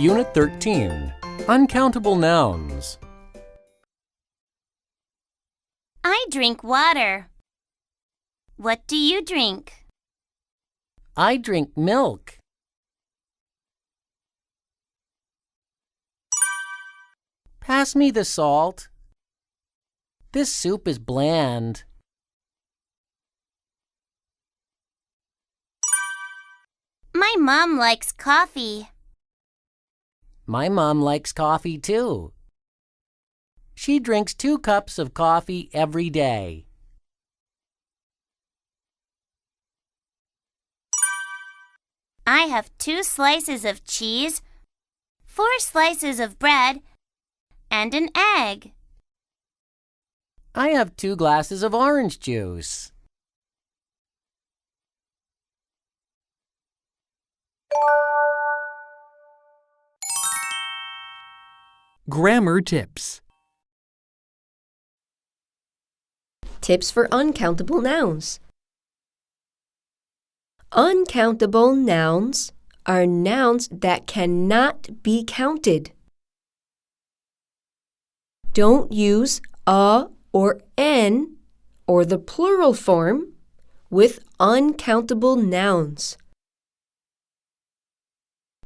Unit 13, Uncountable Nouns. I drink water. What do you drink? I drink milk. Pass me the salt. This soup is bland. My mom likes coffee. My mom likes coffee too. She drinks 2 cups of coffee every day. I have 2 slices of cheese, 4 slices of bread, and an egg. I have 2 glasses of orange juice. Grammar tips. Tips for uncountable nouns. Uncountable nouns are nouns that cannot be counted. Don't use a or an or the plural form with uncountable nouns.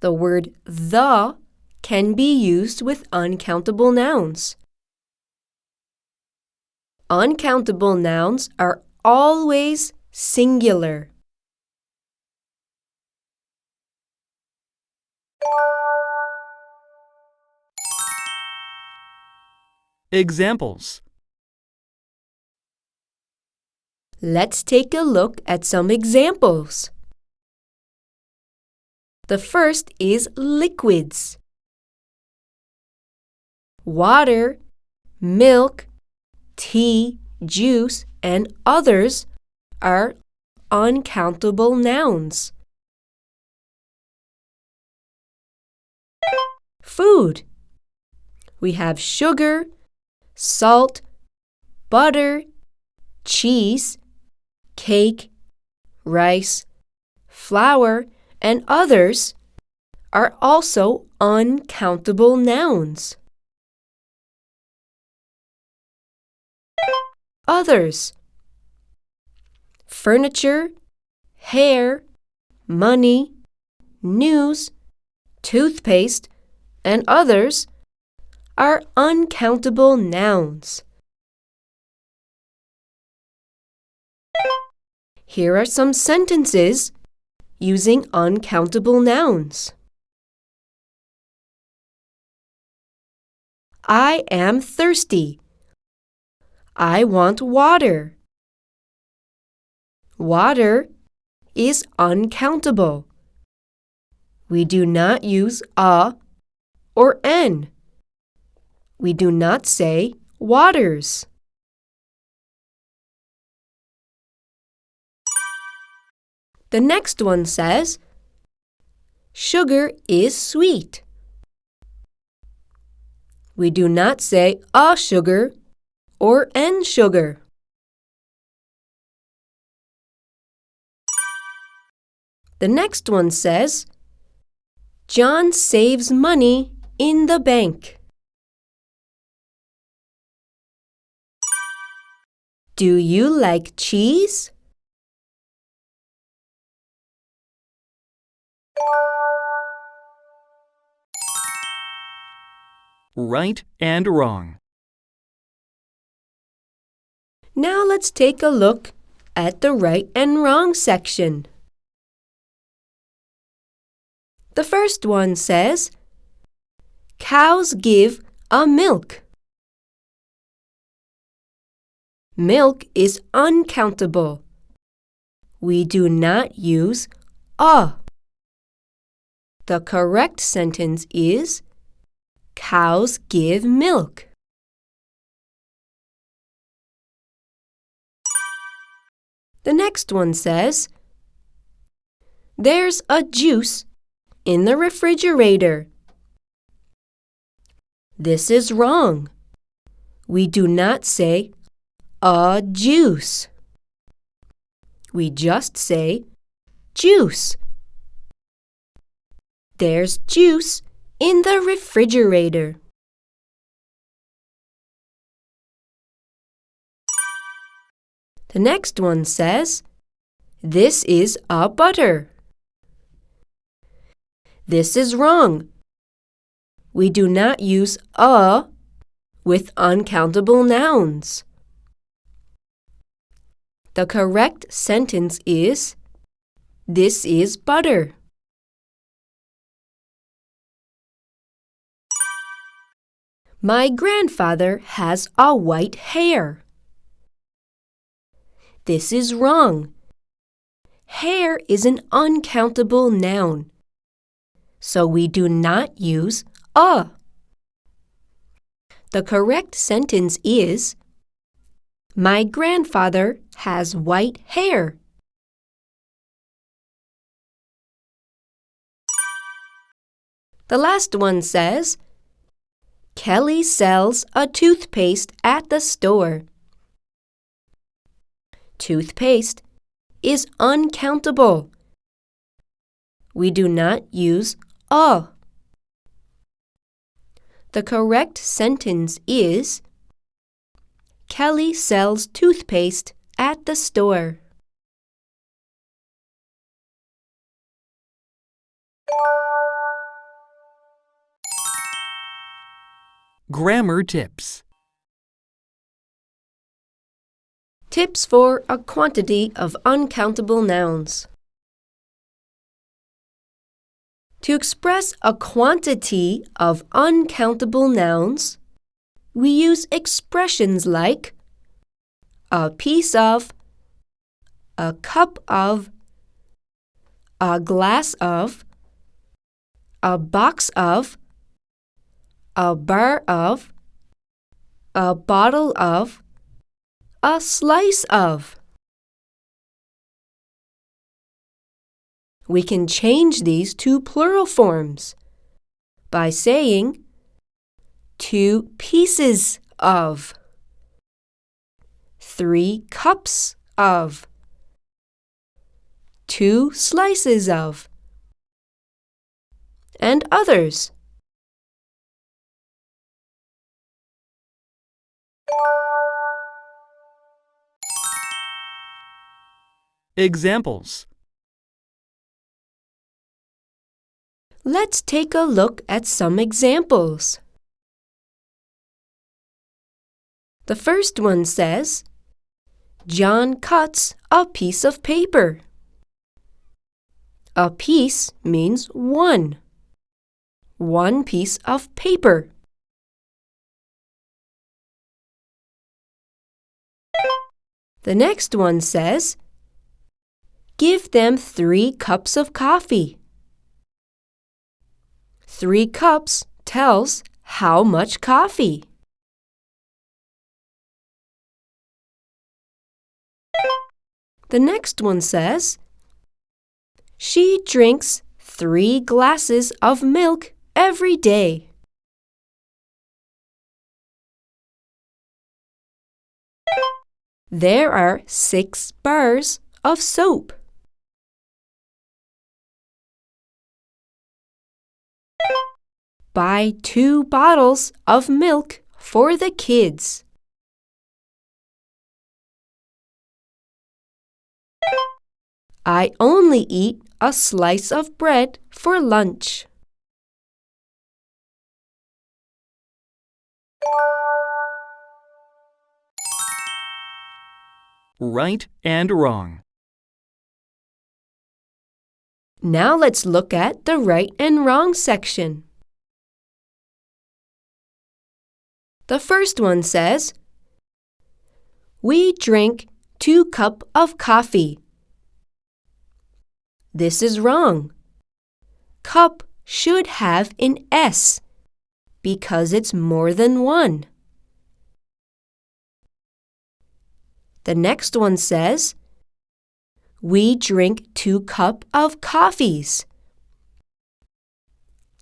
The word the can be used with uncountable nouns. Uncountable nouns are always singular. Examples. Let's take a look at some examples. The first is liquids. Water, milk, tea, juice, and others are uncountable nouns. Food. We have sugar, salt, butter, cheese, cake, rice, flour, and others are also uncountable nouns. Others. Furniture, hair, money, news, toothpaste, and others are uncountable nouns. Here are some sentences using uncountable nouns. I am thirsty. I want water. Water is uncountable. We do not use a or an. We do not say waters. The next one says, sugar is sweet. We do not say a sugar or an sugar. The next one says, John saves money in the bank. Do you like cheese? Right and wrong. Now let's take a look at the right and wrong section. The first one says, cows give a milk. Milk is uncountable. We do not use a. The correct sentence is, cows give milk. The next one says, there's a juice in the refrigerator. This is wrong. We do not say a juice. We just say juice. There's juice in the refrigerator. The next one says, this is a butter. This is wrong. We do not use a with uncountable nouns. The correct sentence is, this is butter. My grandfather has a white hair. This is wrong. Hair is an uncountable noun, so we do not use a. The correct sentence is, my grandfather has white hair. The last one says, Kelly sells a toothpaste at the store. Toothpaste is uncountable. We do not use a. The correct sentence is, Kelly sells toothpaste at the store. Grammar tips. Tips for a quantity of uncountable nouns. To express a quantity of uncountable nouns, we use expressions like a piece of, a cup of, a glass of, a box of, a bar of, a bottle of, a slice of. We can change these to plural forms by saying 2 pieces of, 3 cups of, 2 slices of, and others. Examples. Let's take a look at some examples. The first one says, John cuts a piece of paper. A piece means one piece of paper. The next one says, give them 3 cups of coffee. 3 cups tells how much coffee. The next one says, she drinks 3 glasses of milk every day. There are 6 bars of soap. Buy 2 bottles of milk for the kids. I only eat a slice of bread for lunch. Right and wrong. Now let's look at the right and wrong section. The first one says, we drink 2 cups of coffee. This is wrong. Cup should have an S because it's more than one. The next one says, we drink 2 cups of coffees.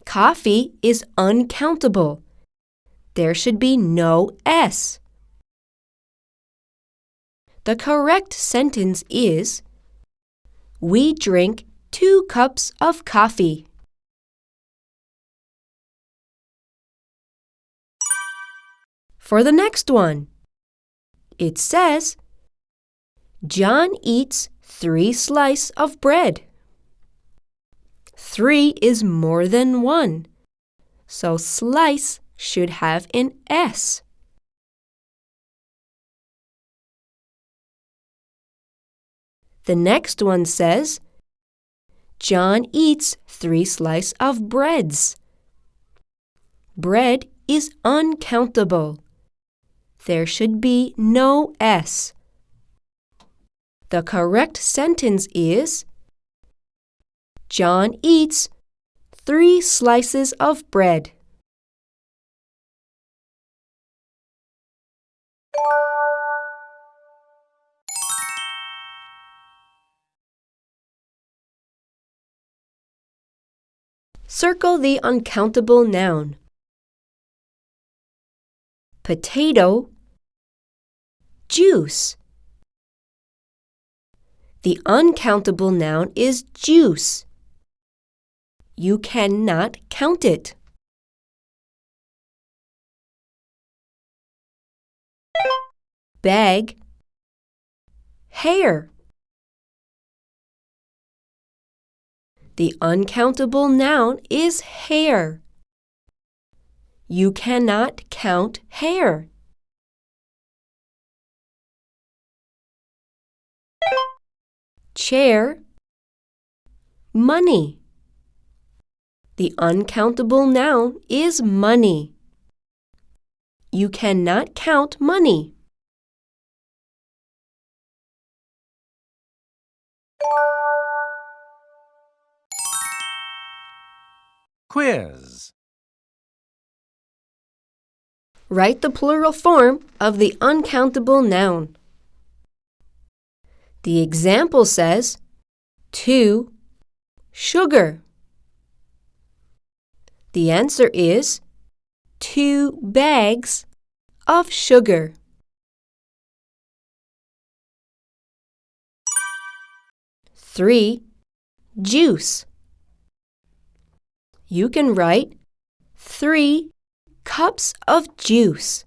Coffee is uncountable. There should be no S. The correct sentence is, we drink 2 cups of coffee. for the next one. It says, John eats 3 slices of bread. 3 is more than 1, so slice should have an S. The next one says, John eats 3 slices of breads. Bread is uncountable. There should be no S. The correct sentence is, John eats 3 slices of bread. Circle the uncountable noun. Potato, juice. The uncountable noun is juice. You cannot count it. Bag, hair. The uncountable noun is hair. You cannot count hair. Chair, money. The uncountable noun is money. You cannot count money. Quiz. Write the plural form of the uncountable noun. The example says, 2 sugar. The answer is 2 bags of sugar. 3 juice. You can write 3 cups of juice.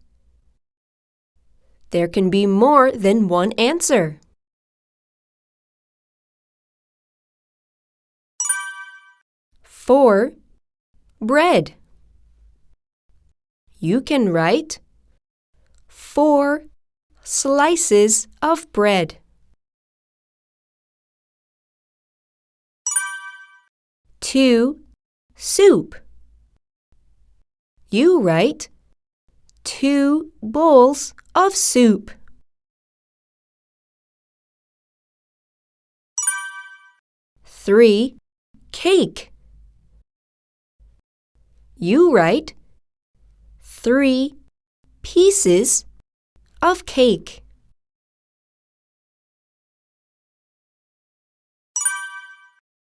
There can be more than one answer. 4 bread. You can write 4 slices of bread. 2 soup. You write 2 bowls of soup. 3 cake. You write 3 pieces of cake.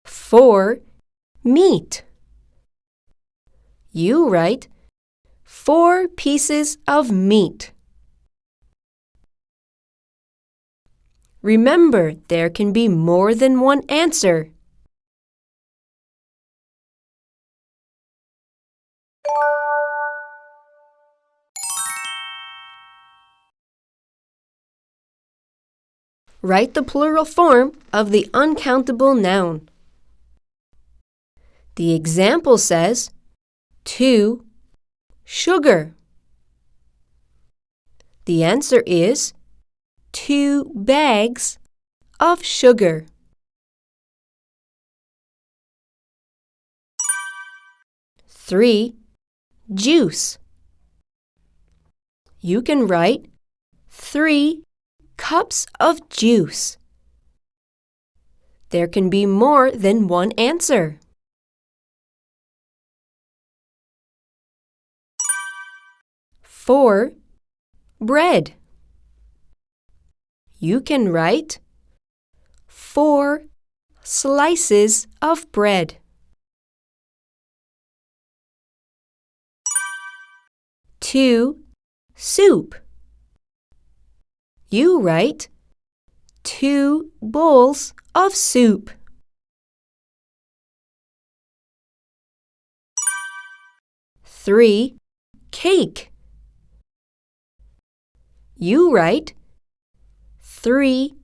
4 meat. You write 4 pieces of meat. Remember, there can be more than one answer. Write the plural form of the uncountable noun. The example says, 2 sugar. The answer is 2 bags of sugar. 3 juice. You can write 3 cups of juice. There can be more than one answer. 4 bread. You can write 4 slices of bread. 2 soup. You write 2 bowls of soup. 3 cake. You write 3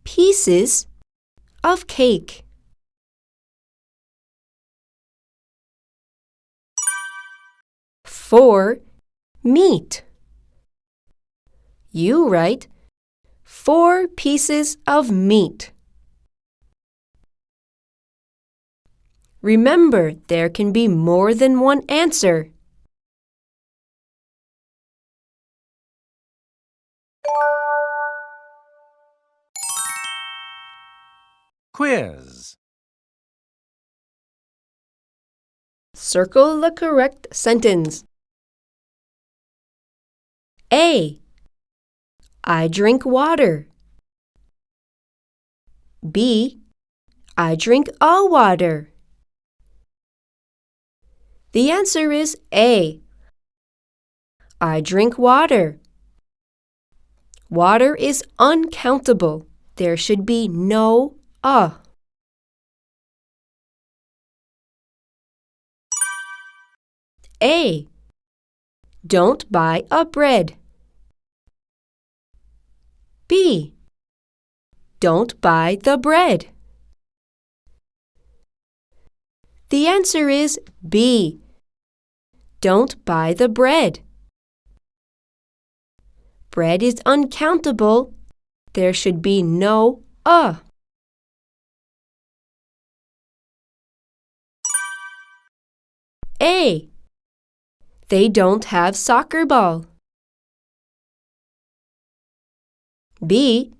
pieces of cake. Four meat. You write 4 pieces of meat. Remember, there can be more than one answer. Quiz. Circle the correct sentence. A. I drink water. B. I drink all water. The answer is A. I drink water. Water is uncountable. There should be no a. A. Don't buy a bread. B. Don't buy the bread. The answer is B. Don't buy the bread. Bread is uncountable. There should be no a. A. They don't have soccer ball. B.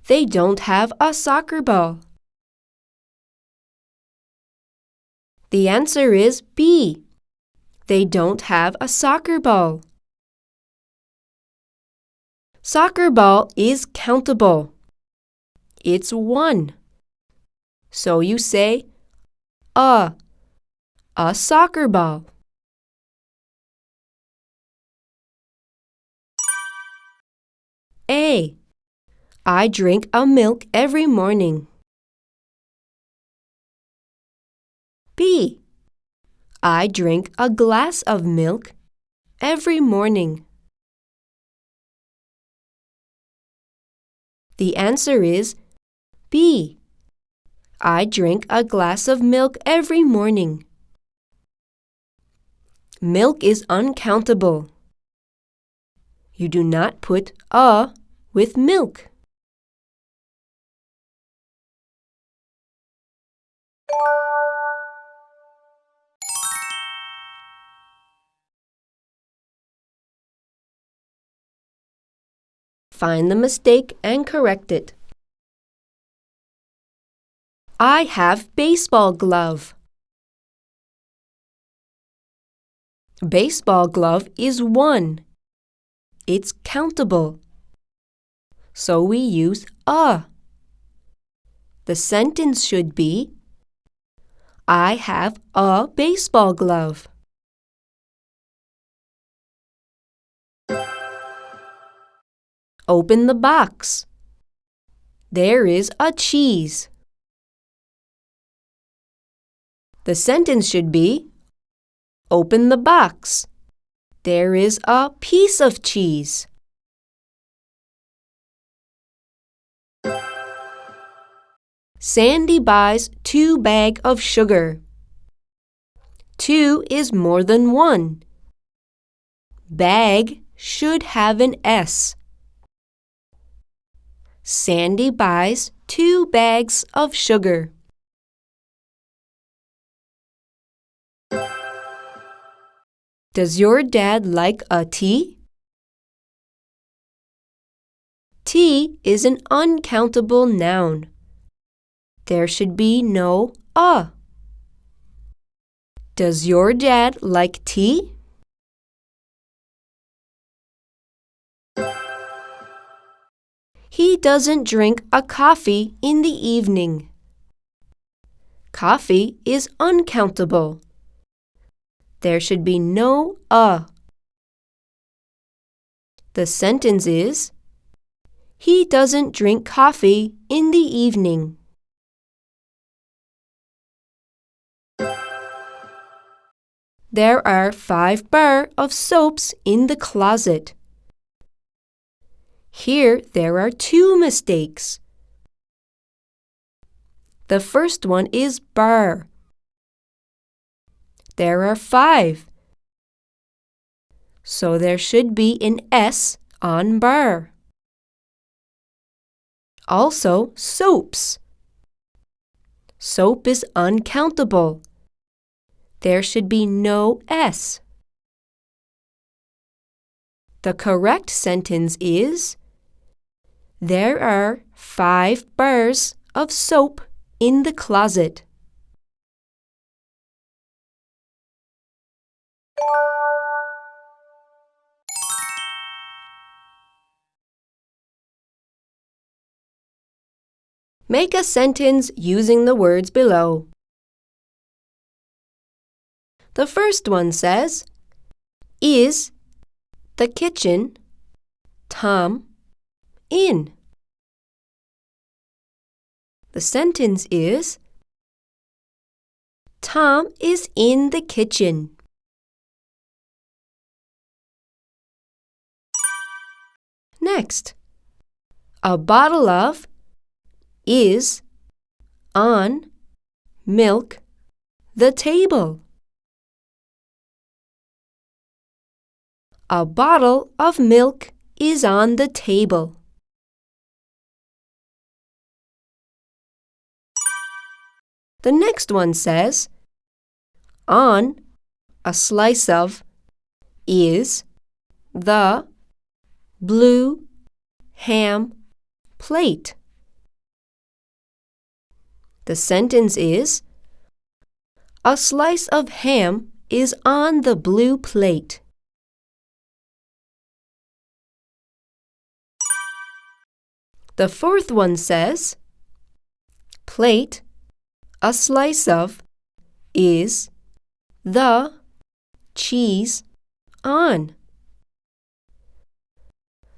They don't have a soccer ball. The answer is B. They don't have a soccer ball. Soccer ball is countable. It's 1. So you say a soccer ball. A. I drink a milk every morning. B. I drink a glass of milk every morning. The answer is B. I drink a glass of milk every morning. Milk is uncountable. You do not put a with milk. Find the mistake and correct it. I have baseball glove. Baseball glove is 1. It's countable. So we use a. The sentence should be I have a baseball glove. Open the box. There is a cheese. The sentence should be open the box. There is a piece of cheese. Sandy buys 2 bags of sugar. 2 is more than 1. Bag should have an S. Sandy buys 2 bags of sugar. Does your dad like a tea? Tea is an uncountable noun. There should be no a. Does your dad like tea? He doesn't drink a coffee in the evening. Coffee is uncountable. There should be no a. The sentence is, he doesn't drink coffee in the evening. There are 5 bars of soaps in the closet. Here there are two mistakes. The first one is bar. There are 5. So there should be an S on bar. Also, soaps. Soap is uncountable. There should be no S. The correct sentence is, there are 5 bars of soap in the closet. Make a sentence using the words below. The first one says, is the kitchen, Tom, in? The sentence is, Tom is in the kitchen. Next, a bottle of is on milk the table. A bottle of milk is on the table. The next one says, on a slice of is the blue ham plate. The sentence is, a slice of ham is on the blue plate. The fourth one says, plate, a slice of, is the cheese on.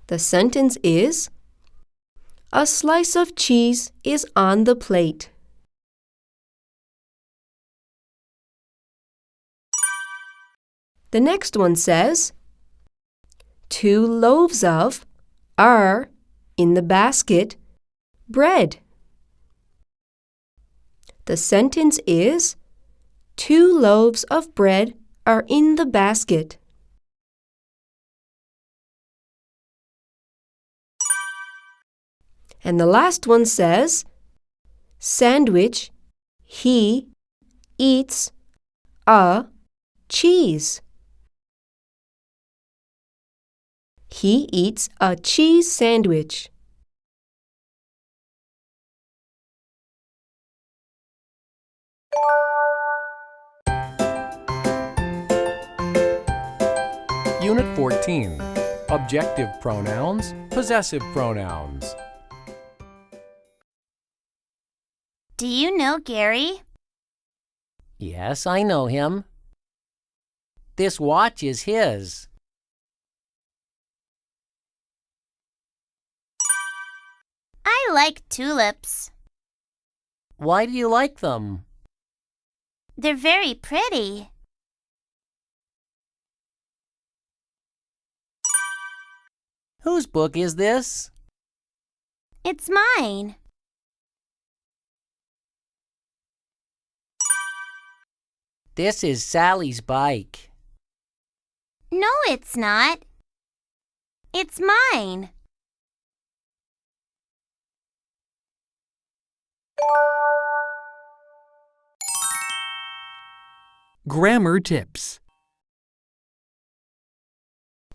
The sentence is, a slice of cheese is on the plate. The next one says, 2 loaves of are in the basket bread. The sentence is, 2 loaves of bread are in the basket. And the last one says, sandwich, he eats a cheese. He eats a cheese sandwich. Unit 14. Objective pronouns, possessive pronouns. Do you know Gary? Yes, I know him. This watch is his. I like tulips. Why do you like them? They're very pretty. Whose book is this? It's mine. This is Sally's bike. No, it's not. It's mine. Grammar tips.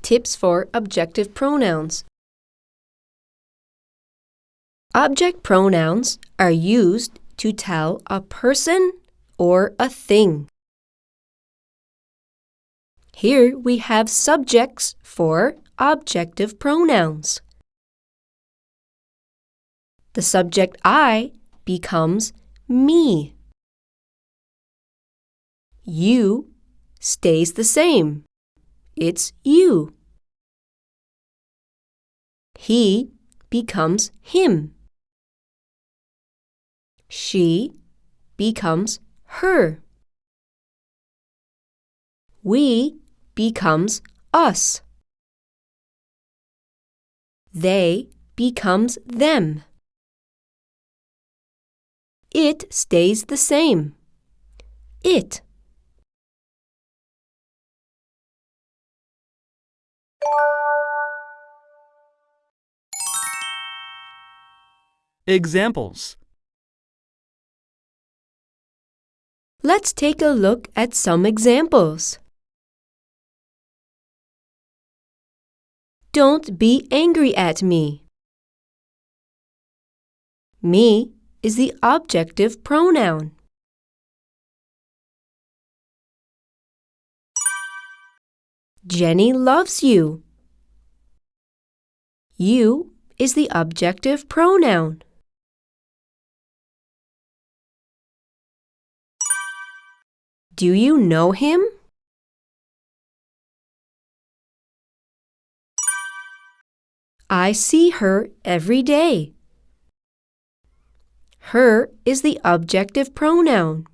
Tips for objective pronouns. Object pronouns are used to tell a person or a thing. Here we have subjects for objective pronouns. The subject I becomes me. You stays the same. It's you. He becomes him. She becomes her. We becomes us. They becomes them. It stays the same. It. Examples. Let's take a look at some examples. Don't be angry at me. Me is the objective pronoun. Jenny loves you. You is the objective pronoun. Do you know him? I see her every day. Her is the objective pronoun.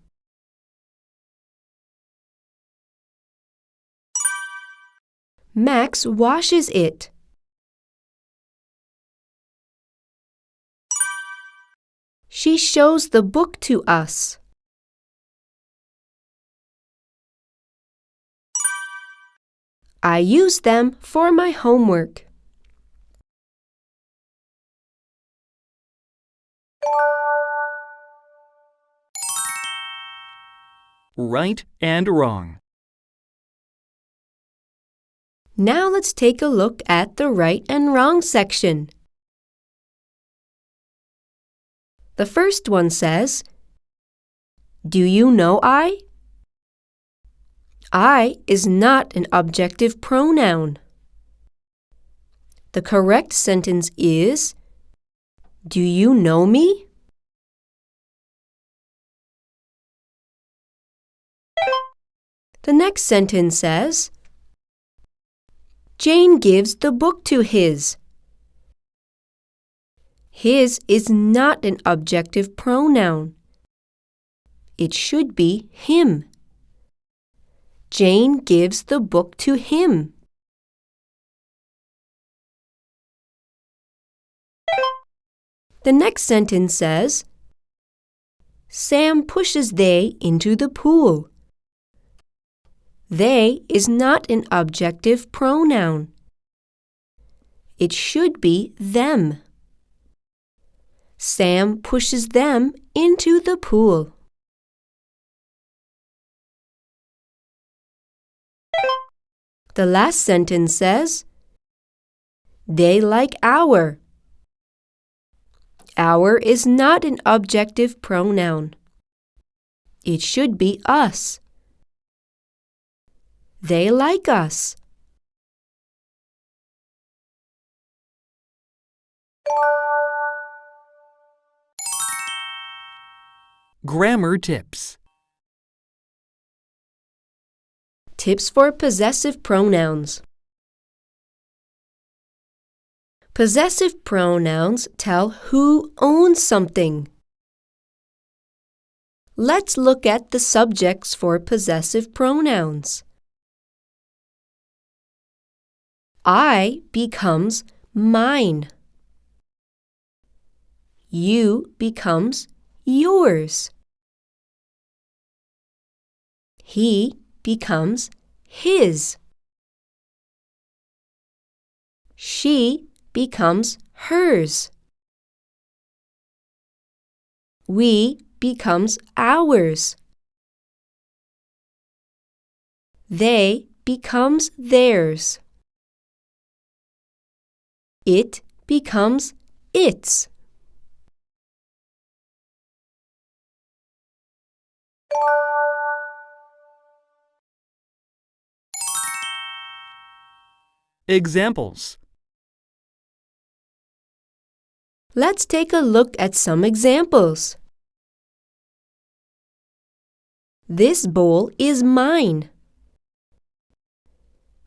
Max washes it. She shows the book to us. I use them for my homework. Right and wrong. Now let's take a look at the right and wrong section. The first one says, do you know I? I is not an objective pronoun. The correct sentence is, do you know me? The next sentence says, Jane gives the book to his. His is not an objective pronoun. It should be him. Jane gives the book to him. The next sentence says, Sam pushes they into the pool. They is not an objective pronoun. It should be them. Sam pushes them into the pool. The last sentence says, they like our. Our is not an objective pronoun. It should be us. They like us. Grammar tips. Tips for possessive pronouns. Possessive pronouns tell who owns something. Let's look at the subjects for possessive pronouns. I becomes mine. You becomes yours. He becomes his. She becomes hers. We becomes ours. They becomes theirs. It becomes its. Examples. Let's take a look at some examples. This bowl is mine.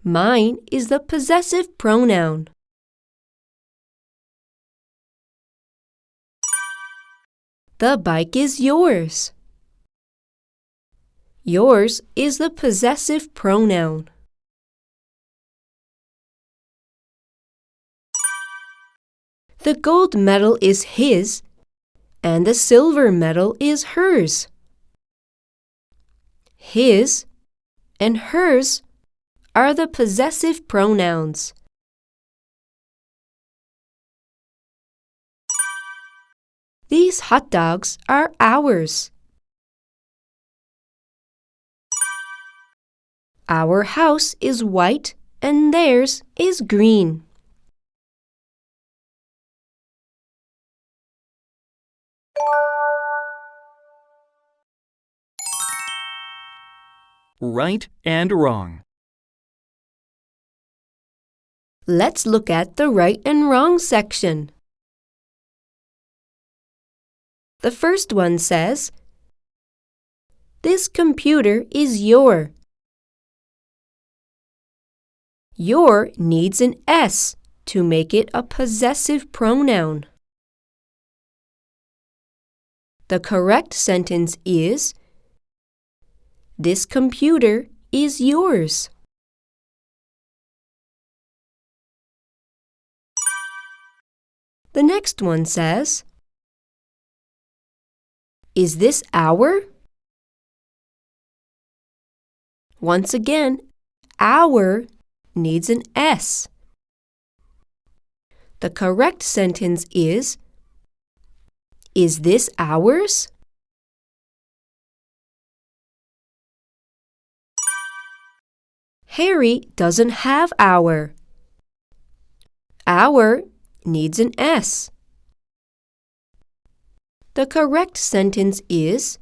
Mine is the possessive pronoun. The bike is yours. Yours is the possessive pronoun. The gold medal is his, and the silver medal is hers. His and hers are the possessive pronouns. These hot dogs are ours. Our house is white and theirs is green. Right and wrong. Let's look at the right and wrong section. The first one says, "This computer is your." Your needs an S to make it a possessive pronoun. The correct sentence is, "This computer is yours." The next one says, "Is this our?" Once again, our needs an S. The correct sentence is this ours?" Harry doesn't have our. Our needs an S. The correct sentence is,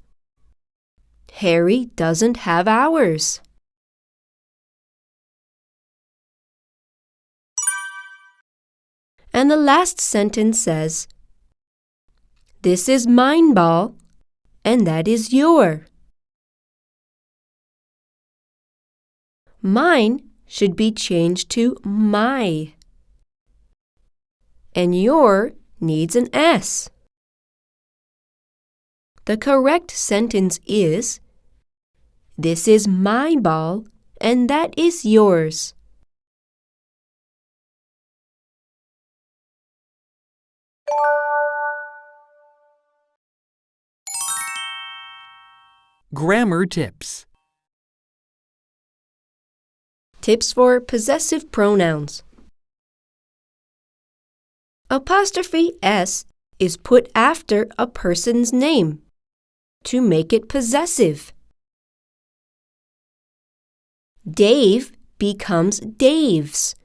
Harry doesn't have ours. And the last sentence says, "This is mine ball, and that is your." Mine should be changed to my. And your needs an S. The correct sentence is, "This is my ball, and that is yours." Grammar tips. Tips for possessive pronouns. Apostrophe S is put after a person's name to make it possessive. Dave becomes Dave's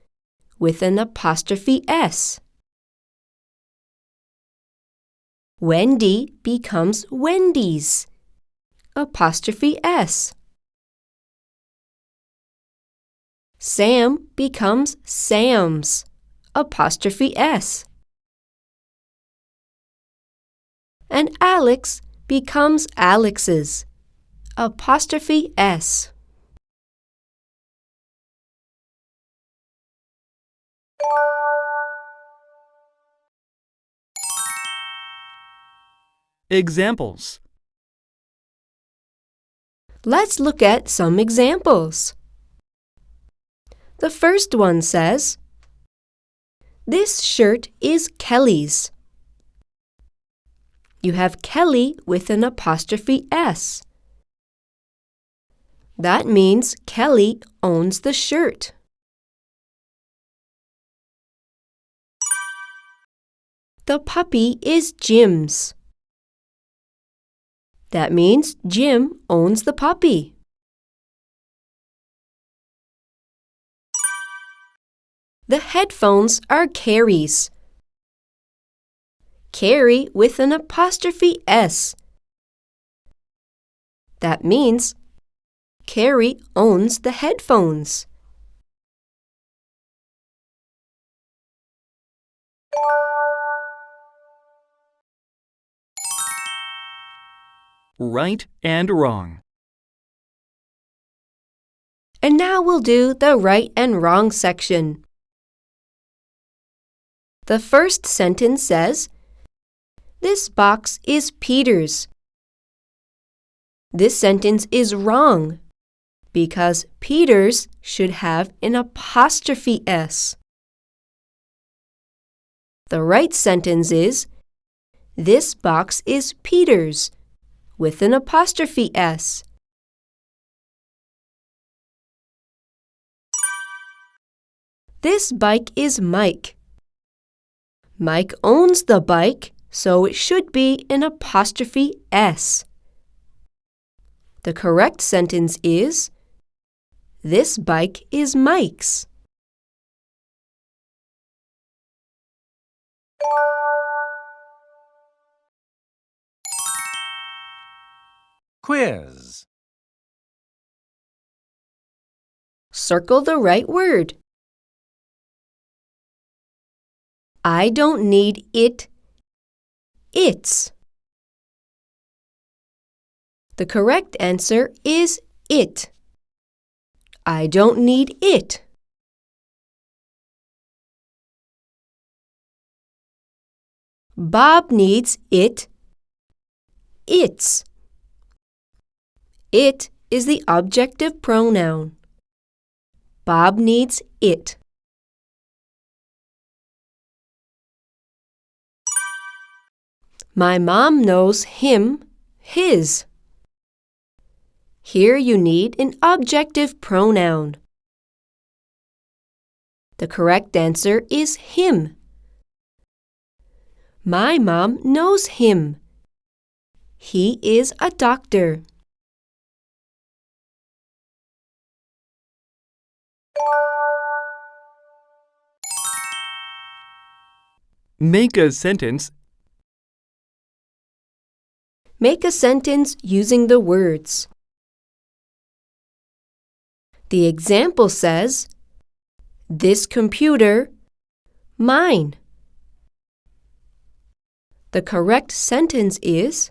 with an apostrophe S. Wendy becomes Wendy's, apostrophe S. Sam becomes Sam's, apostrophe S. And Alex becomes Alex's, apostrophe S. Examples. Let's look at some examples. The first one says, "This shirt is Kelly's." You have Kelly with an apostrophe S. That means Kelly owns the shirt. The puppy is Jim's. That means Jim owns the puppy. The headphones are Carrie's. Carrie with an apostrophe S. That means Carrie owns the headphones. Right and wrong. And now we'll do the right and wrong section. The first sentence says, "This box is Peter's." This sentence is wrong because Peter's should have an apostrophe S. The right sentence is, this box is Peter's, with an apostrophe S. This bike is Mike. Mike owns the bike, so it should be an apostrophe S. The correct sentence is, this bike is Mike's. Quiz. Circle the right word. I don't need it, it's. The correct answer is it. I don't need it. Bob needs it, its. It is the objective pronoun. Bob needs it. My mom knows him, his. Here you need an objective pronoun. The correct answer is him. My mom knows him. He is a doctor. Make a sentence. Make a sentence using the words. The example says, this computer, mine. The correct sentence is,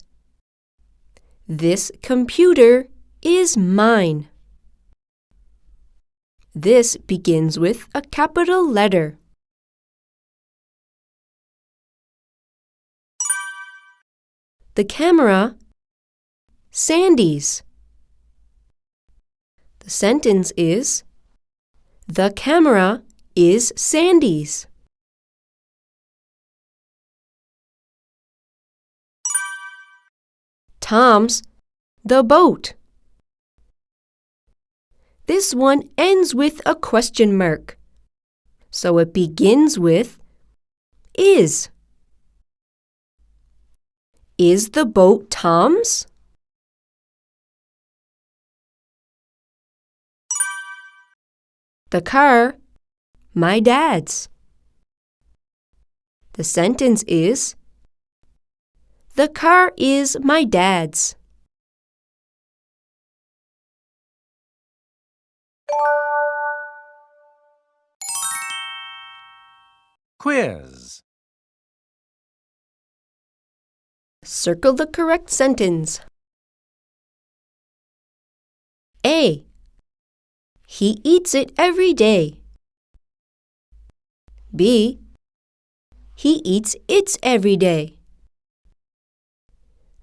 this computer is mine. This begins with a capital letter. The camera, Sandy's. The sentence is, the camera is Sandy's. Tom's, the boat. This one ends with a question mark, so it begins with is. Is the boat Tom's? The car, my dad's. The sentence is, the car is my dad's. Quiz. Circle the correct sentence. A. He eats it every day. B. He eats its every day.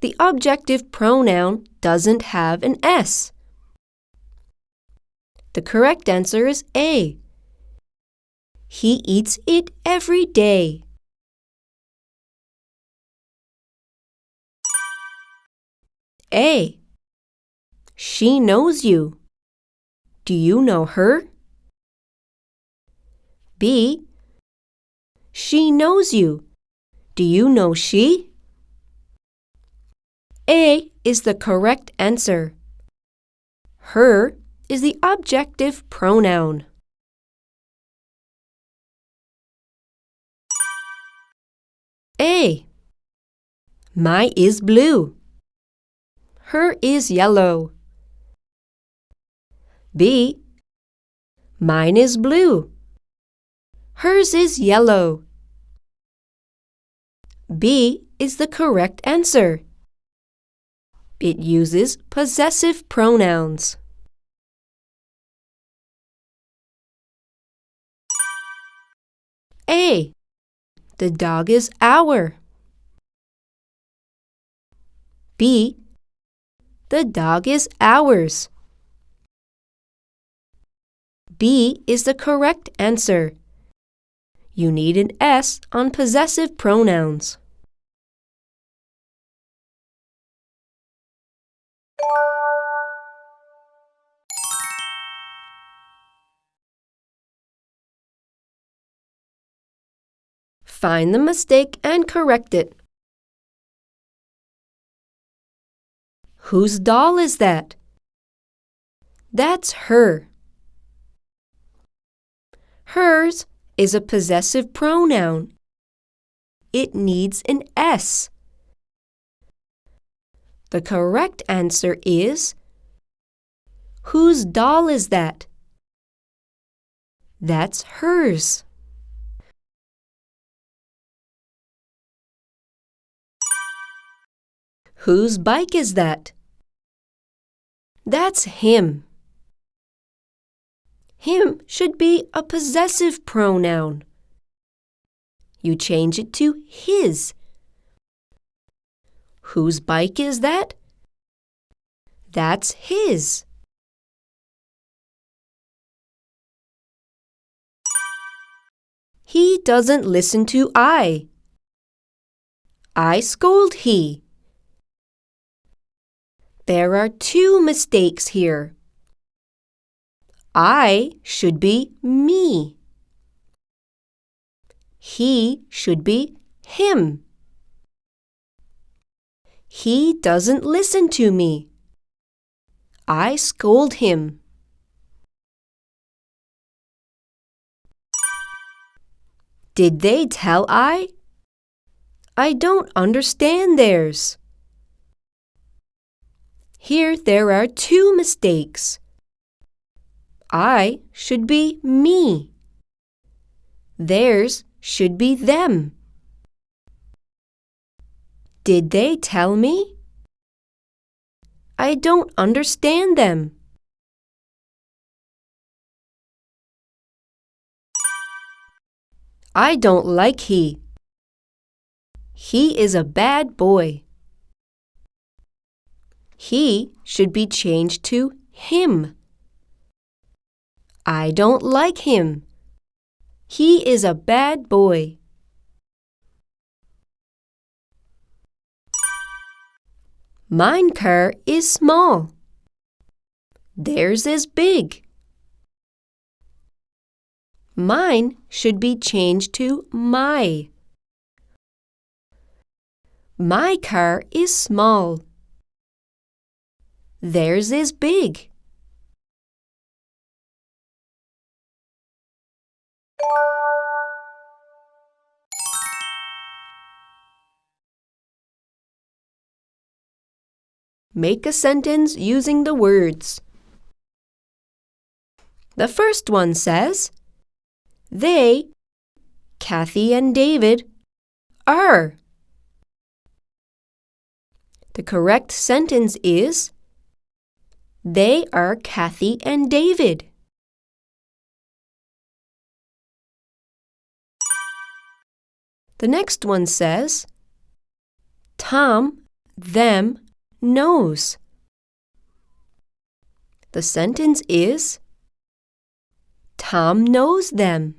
The objective pronoun doesn't have an S. The correct answer is A. He eats it every day. A. She knows you. Do you know her? B. She knows you. Do you know she? A is the correct answer. Her is the objective pronoun. A. My is blue. Her is yellow. B. Mine is blue. Hers is yellow. B is the correct answer. It uses possessive pronouns. A. The dog is our. B. The dog is ours. B is the correct answer. you need an S on possessive pronouns. Find the mistake and correct it. Whose doll is that? That's her. Hers is a possessive pronoun. It needs an S. The correct answer is, whose doll is that? That's hers. Whose bike is that? That's him. Him should be a possessive pronoun. You change it to his. Whose bike is that? That's his. He doesn't listen to I. I scold he. There are two mistakes here. I should be me. He should be him. He doesn't listen to me. I scold him. Did they tell I? I don't understand theirs. Here there are two mistakes. I should be me. Theirs should be them. Did they tell me? I don't understand them. I don't like he. He is a bad boy. He should be changed to him. I don't like him. He is a bad boy. Mine car is small. Theirs is big. Mine should be changed to my. My car is small. Theirs is big. Make a sentence using the words. The first one says, they, Kathy and David, are. The correct sentence is, they are Kathy and David. The next one says, Tom, them, knows. The sentence is, Tom knows them.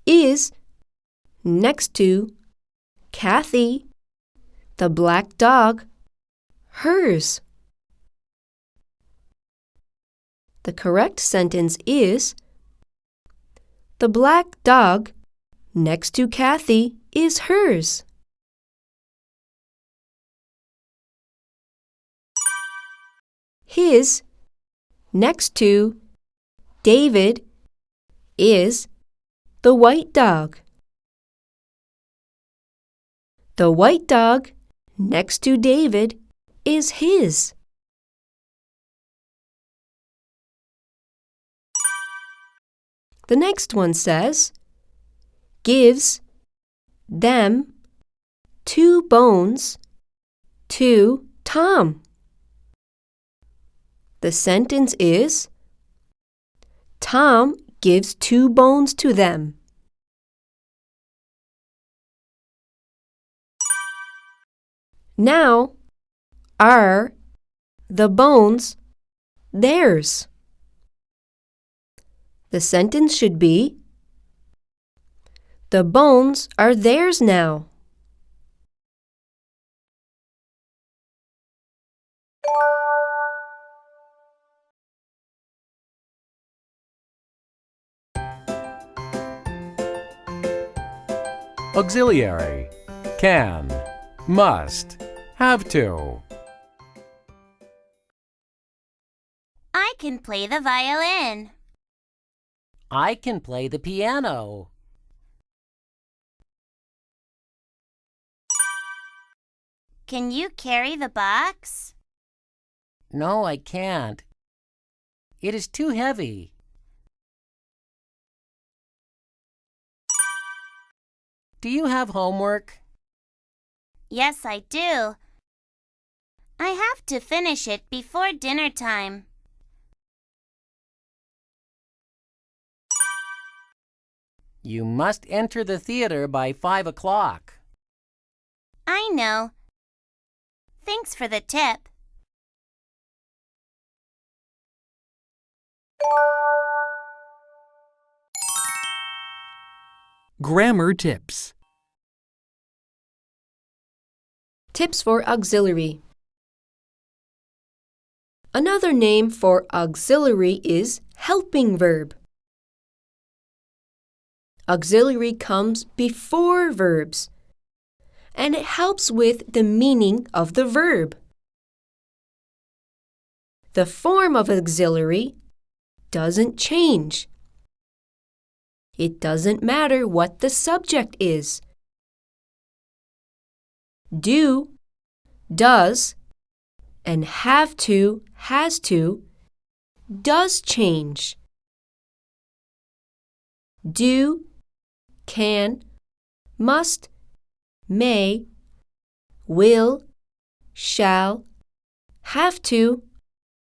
Is next to Kathy, the black dog, hers. The correct sentence is, the black dog next to Kathy is hers. His next to David is the white dog. The white dog next to David is his. The next one says, gives them 2 bones to Tom. The sentence is, Tom gives 2 bones to them. Now, are the bones theirs? The sentence should be, the bones are theirs now. Auxiliary. Can. Must. Have to. I can play the violin. I can play the piano. Can you carry the box? No, I can't. It is too heavy. Do you have homework? Yes, I do. I have to finish it before dinner time. You must enter the theater by 5 o'clock. I know. Thanks for the tip. Grammar tips. Tips for auxiliary. Another name for auxiliary is helping verb. Auxiliary comes before verbs, and it helps with the meaning of the verb. The form of auxiliary doesn't change. It doesn't matter what the subject is. Do, does, and have to, has to, does change. Do, can, must, may, will, shall, have to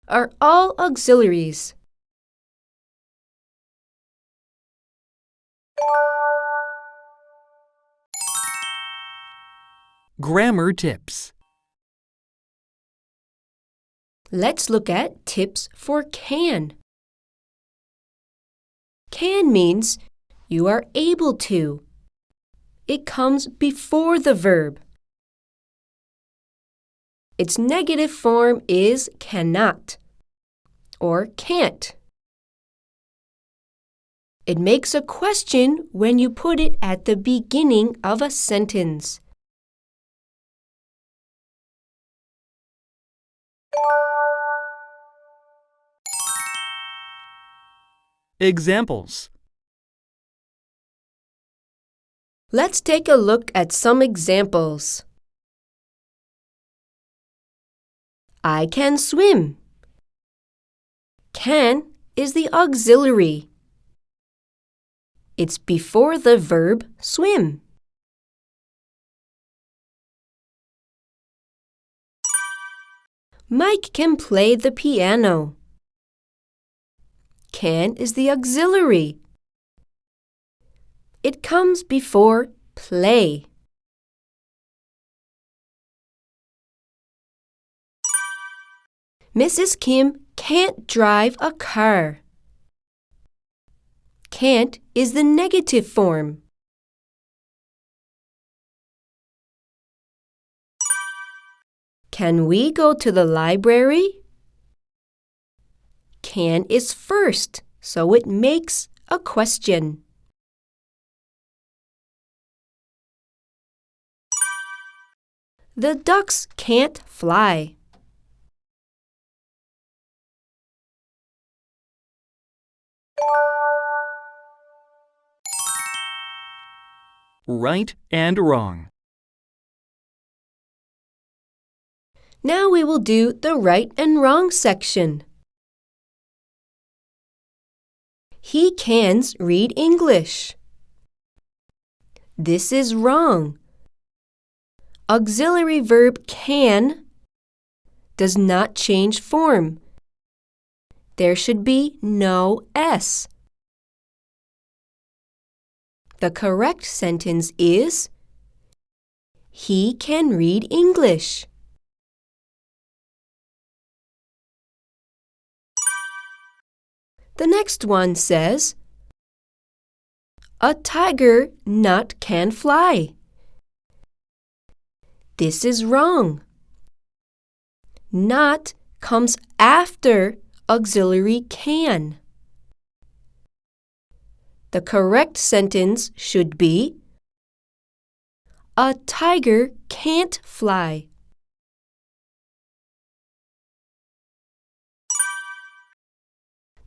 are all auxiliaries. Grammar tips. Let's look at tips for can. Can means you are able to. It comes before the verb. Its negative form is cannot or can't. It makes a question when you put it at the beginning of a sentence. Examples. Let's take a look at some examples. I can swim. Can is the auxiliary. It's before the verb swim. Mike can play the piano. Can is the auxiliary. It comes before play. Mrs. Kim can't drive a car. Can't is the negative form. Can we go to the library? Can is first, so it makes a question. The ducks can't fly. Right and wrong. Now we will do the right and wrong section. He cans read English. This is wrong. Auxiliary verb can does not change form. There should be no S. The correct sentence is, he can read English. The next one says, a tiger not can fly. This is wrong. Not comes after auxiliary can. The correct sentence should be, a tiger can't fly.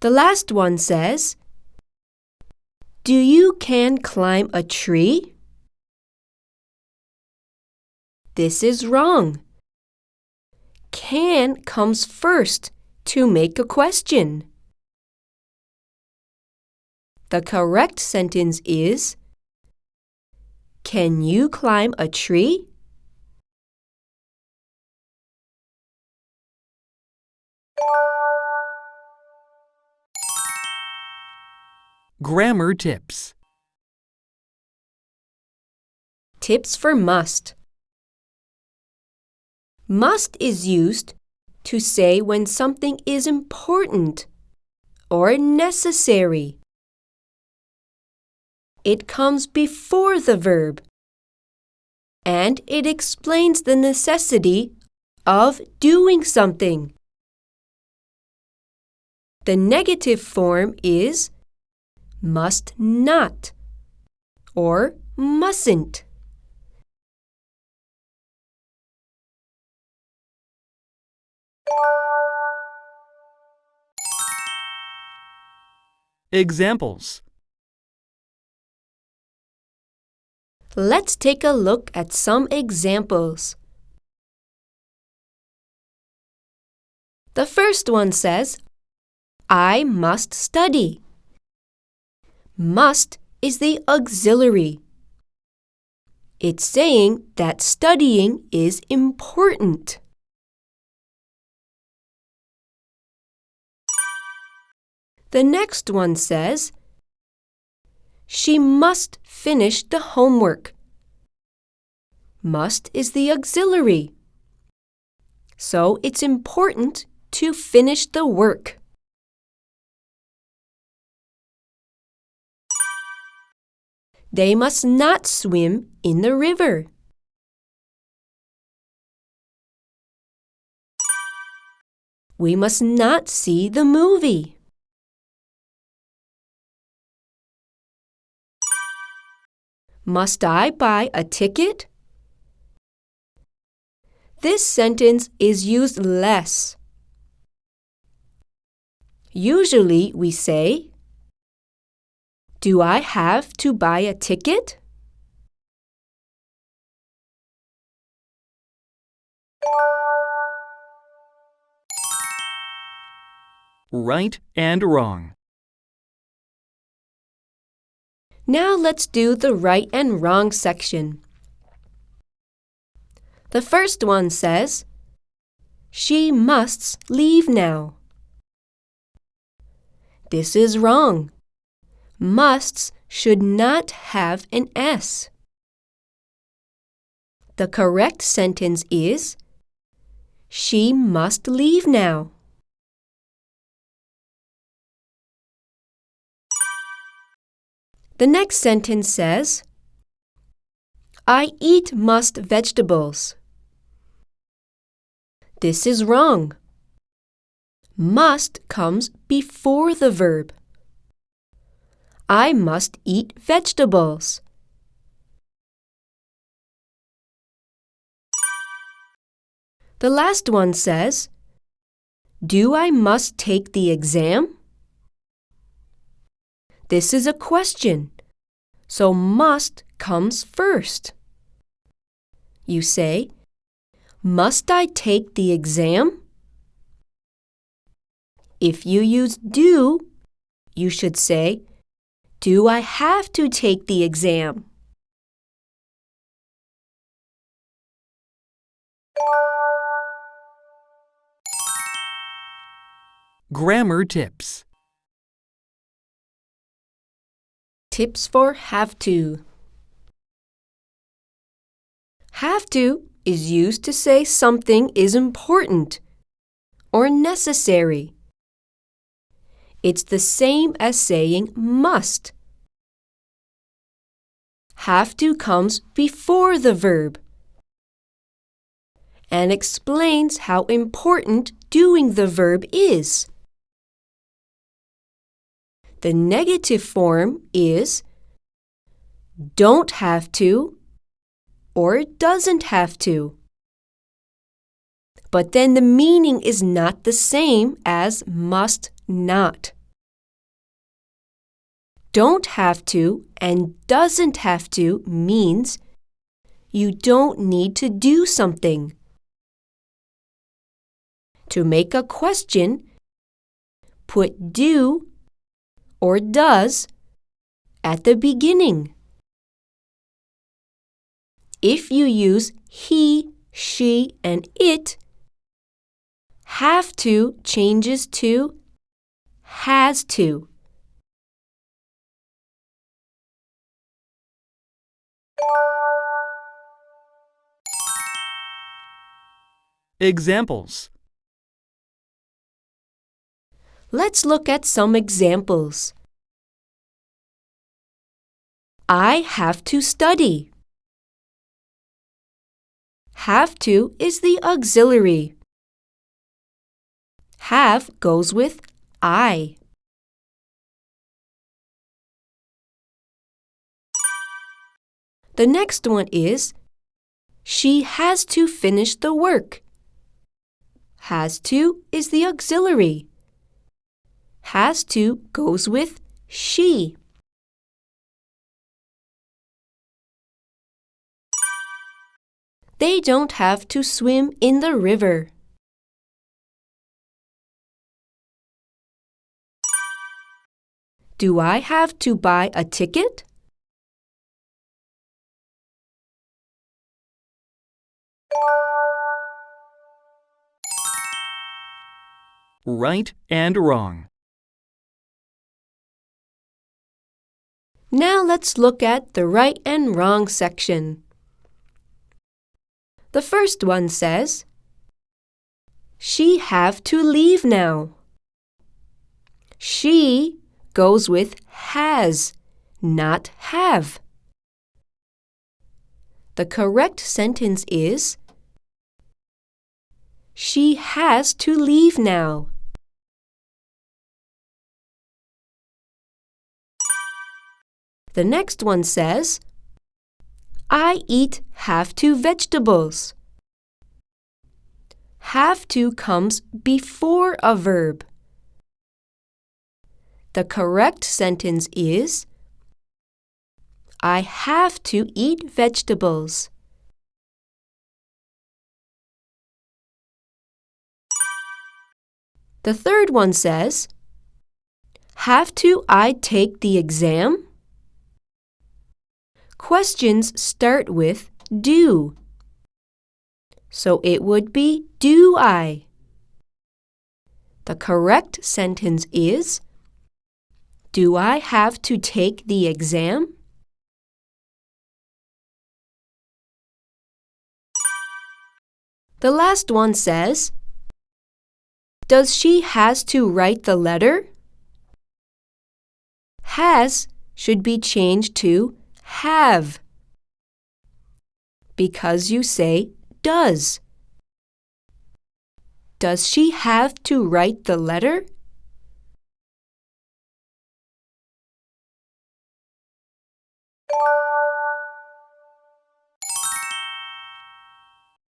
The last one says, do you can climb a tree? This is wrong. Can comes first to make a question. The correct sentence is, can you climb a tree? Grammar tips. Tips for must. Must is used to say when something is important or necessary. It comes before the verb, and it explains the necessity of doing something. The negative form is must not or mustn't. Examples. Let's take a look at some examples. The first one says, I must study. Must is the auxiliary. It's saying that studying is important. The next one says, she must finish the homework. Must is the auxiliary. So it's important to finish the work. They must not swim in the river. We must not see the movie. Must I buy a ticket? This sentence is used less. Usually we say, do I have to buy a ticket? Right and wrong. Now let's do the right and wrong section. The first one says, she must leave now. This is wrong. Musts should not have an S. The correct sentence is, she must leave now. The next sentence says, I eat must vegetables. This is wrong. Must comes before the verb. I must eat vegetables. The last one says, do I must take the exam? This is a question, so must comes first. You say, must I take the exam? If you use do, you should say, do I have to take the exam? Grammar tips. Tips for have to. Have to is used to say something is important or necessary. It's the same as saying must. Have to comes before the verb and explains how important doing the verb is. The negative form is don't have to or doesn't have to. But then the meaning is not the same as must not. Don't have to and doesn't have to means you don't need to do something. To make a question, put do or does at the beginning. If you use he, she, and it, have to changes to has to. Examples. Let's look at some examples. I have to study. Have to is the auxiliary. Have goes with I. The next one is she has to finish the work. Has to is the auxiliary. Has to goes with she. They don't have to swim in the river. Do I have to buy a ticket? Right and wrong. Now let's look at the right and wrong section. The first one says, she have to leave now. She goes with has, not have. The correct sentence is, she has to leave now. The next one says, I eat have to vegetables. Have to comes before a verb. The correct sentence is, I have to eat vegetables. The third one says, have to I take the exam? Questions start with do. So it would be do I. The correct sentence is, do I have to take the exam? The last one says, does she has to write the letter? Has should be changed to have, because you say does. Does she have to write the letter?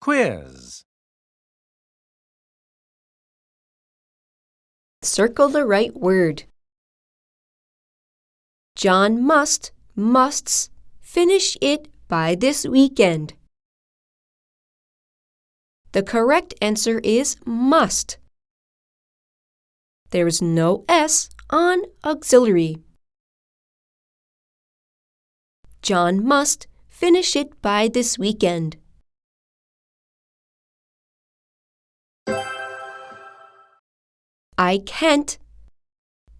Quiz. Circle the right word. John musts, finish it by this weekend. The correct answer is must. There is no S on auxiliary. John must finish it by this weekend. I can't,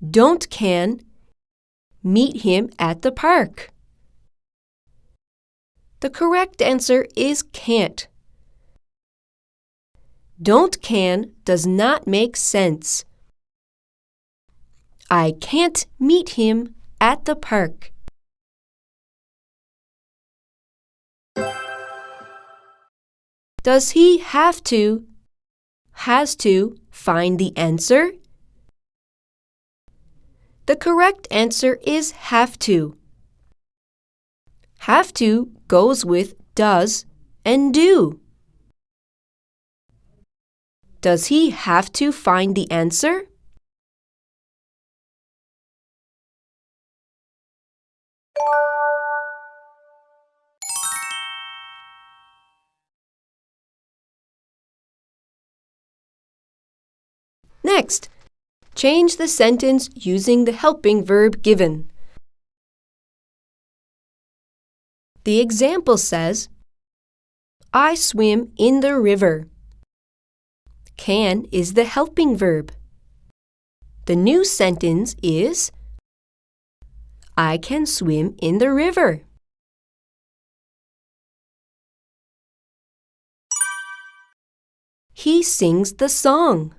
don't can, meet him at the park. The correct answer is can't. Don't can does not make sense. I can't meet him at the park. Does he have to, has to, find the answer? The correct answer is have to. Have to goes with does and do. Does he have to find the answer? Next, change the sentence using the helping verb given. The example says, I swim in the river. Can is the helping verb. The new sentence is, I can swim in the river. He sings the song.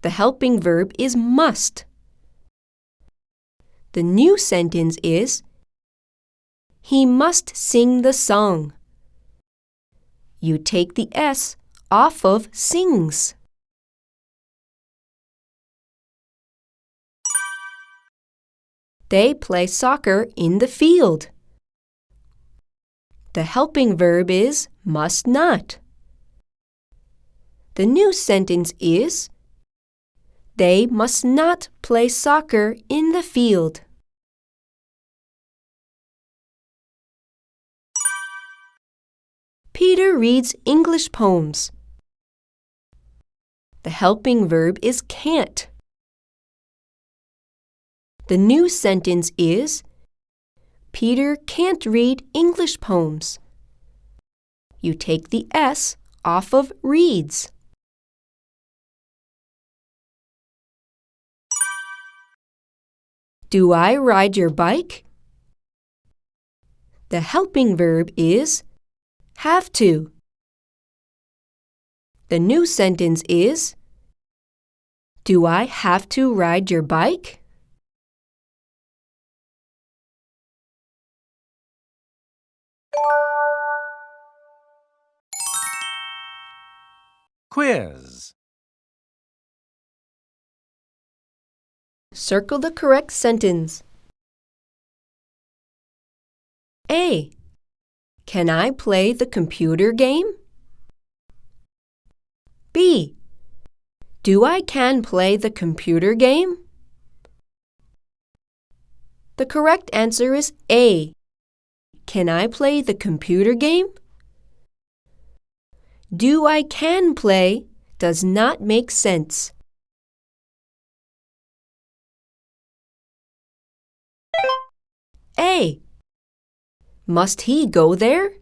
The helping verb is must. The new sentence is, he must sing the song. You take the S off of sings. They play soccer in the field. The helping verb is must not. The new sentence is, they must not play soccer in the field. Peter reads English poems. The helping verb is can't. The new sentence is, Peter can't read English poems. You take the S off of reads. Do I ride your bike? The helping verb is have to. The new sentence is, do I have to ride your bike? Quiz. Circle the correct sentence. A. Can I play the computer game? B. Do I can play the computer game? The correct answer is A. Can I play the computer game? Do I can play does not make sense. A. Must he go there?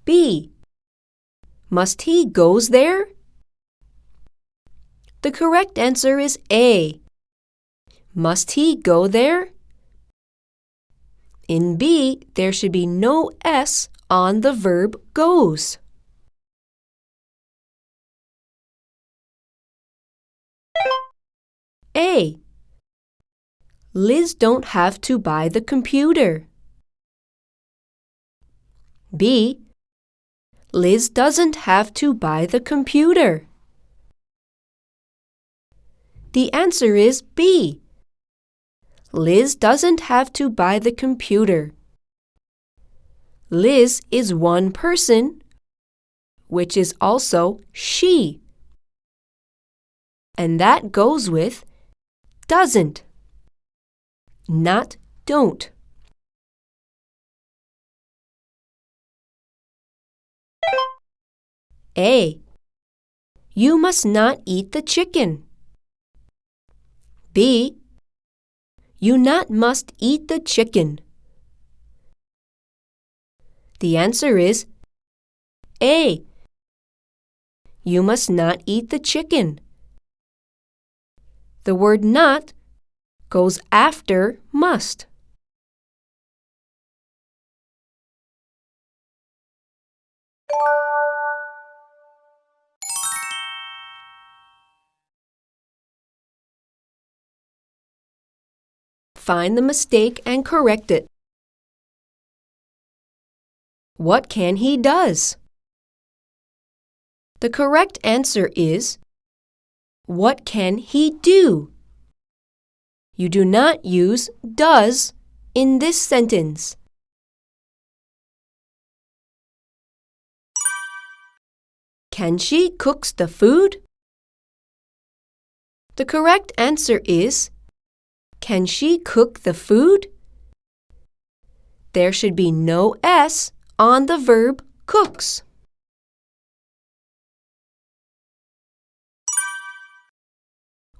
B. Must he goes there? The correct answer is A. Must he go there? In B, there should be no S on the verb goes. A. Liz don't have to buy the computer. B. Liz doesn't have to buy the computer. The answer is B. Liz doesn't have to buy the computer. Liz is one person, which is also she. And that goes with doesn't, not don't. A. You must not eat the chicken. B. You not must eat the chicken. The answer is A. You must not eat the chicken. The word not goes after must. find the mistake and correct it. What can he does? The correct answer is, what can he do? You do not use does in this sentence. Can she cooks the food? The correct answer is, can she cook the food? There should be no S on the verb cooks.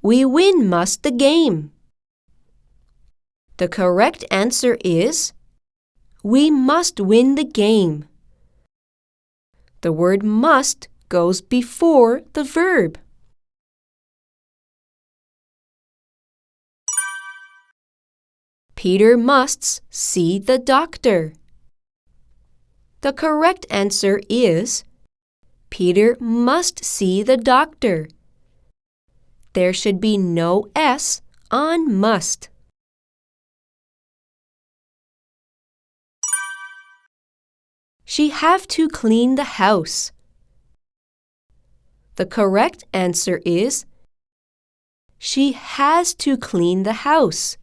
We win must the game. The correct answer is, we must win the game. The word must goes before the verb. Peter must see the doctor. The correct answer is, Peter must see the doctor. There should be no S on must. She have to clean the house. The correct answer is, she has to clean the house.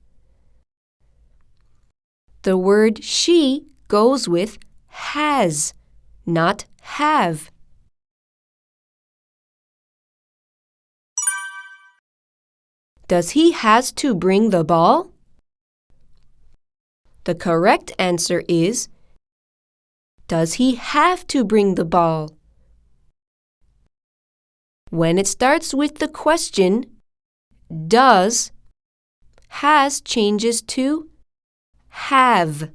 The word she goes with has, not have. Does he has to bring the ball? The correct answer is, does he have to bring the ball? When it starts with the question, does, has changes to have.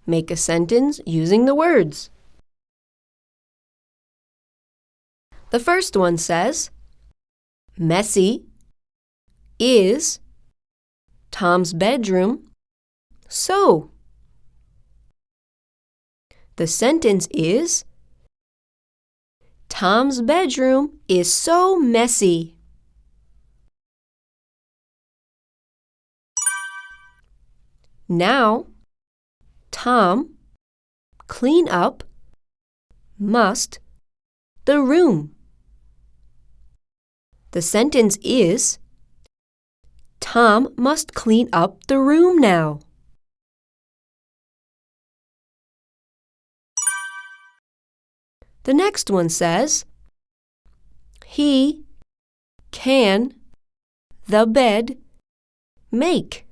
Make a sentence using the words. The first one says, messy is Tom's bedroom, so. The sentence is, Tom's bedroom is so messy. Now, Tom clean up must the room. The sentence is, Tom must clean up the room now. The next one says, he can the bed make.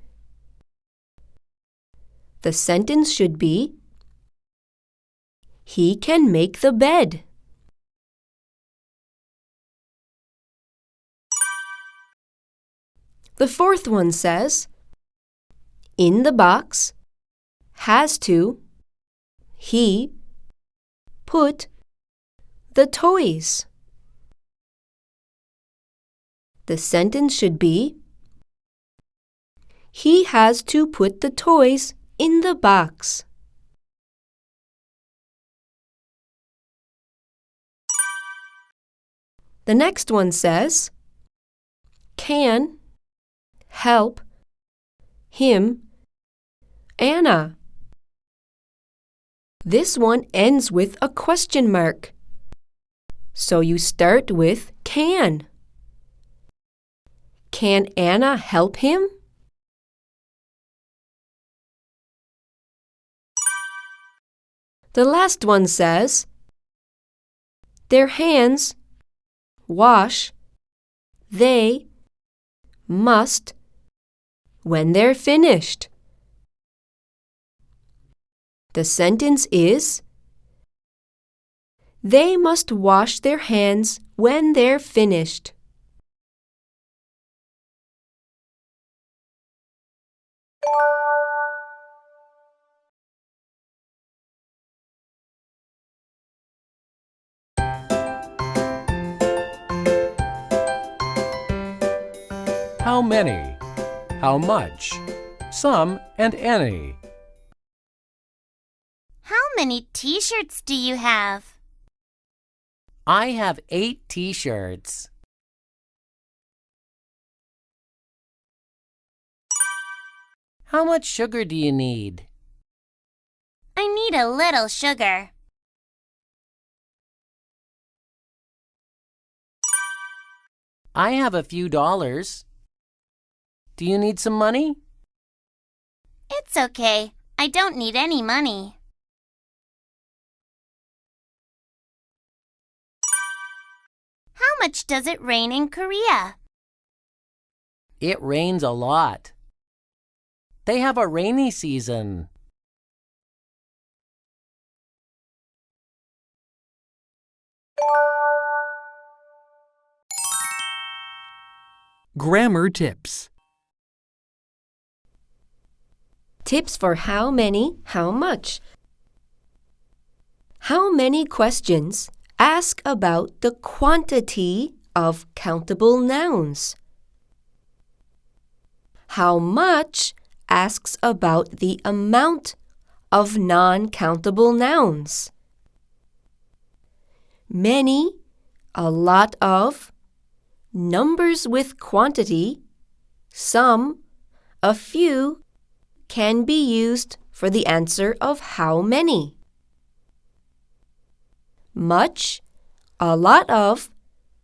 The sentence should be, he can make the bed. The fourth one says, in the box, has to, he, put, the toys. The sentence should be, he has to put the toys in the box. The next one says, can help him, Anna. This one ends with a question mark, so you start with can. Can Anna help him? The last one says, their hands wash, they must when they're finished. The sentence is, they must wash their hands when they're finished. How many? How much? Some and any. many t-shirts do you have? I have 8 t-shirts. How much sugar do you need? I need a little sugar. I have a few dollars. Do you need some money? It's okay. I don't need any money. How much does it rain in Korea? It rains a lot. They have a rainy season. Grammar tips. Tips for how many, how much. How many questions ask about the quantity of countable nouns. How much asks about the amount of non-countable nouns. Many, a lot of, numbers with quantity, some, a few, can be used for the answer of how many. Much, a lot of,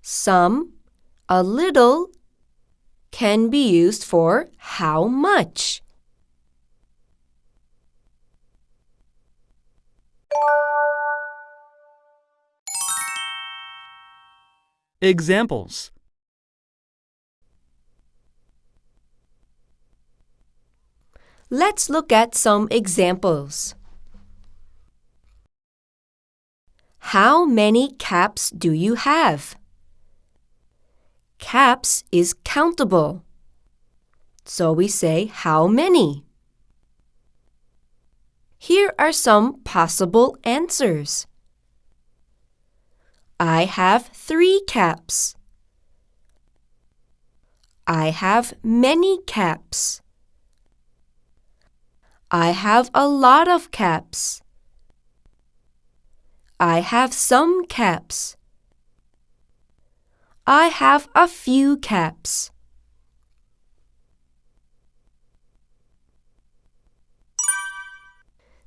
some, a little, can be used for how much. Examples. Let's look at some examples. How many caps do you have? Caps is countable, so we say how many. Here are some possible answers. I have 3 caps. I have many caps. I have a lot of caps. I have some caps. I have a few caps.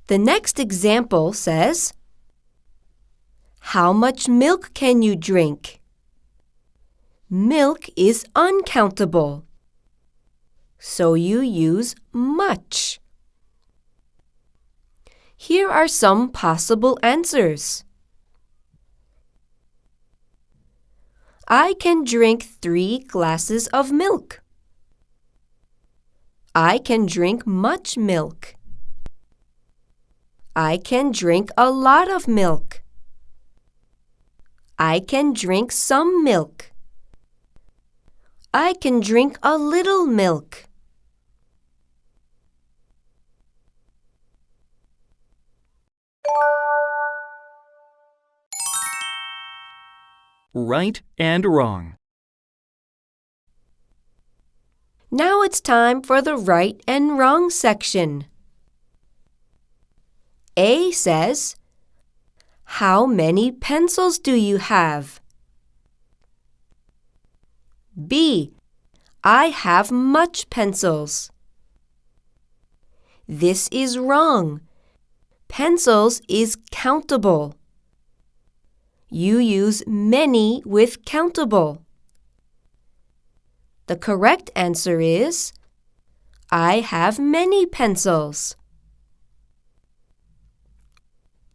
The next example says, how much milk can you drink? Milk is uncountable, so you use much. Here are some possible answers. I can drink 3 glasses of milk. I can drink much milk. I can drink a lot of milk. I can drink some milk. I can drink a little milk. Right and wrong. Now it's time for the right and wrong section. A says, how many pencils do you have? B, I have much pencils. This is wrong. Pencils is countable. You use many with countable. The correct answer is, I have many pencils.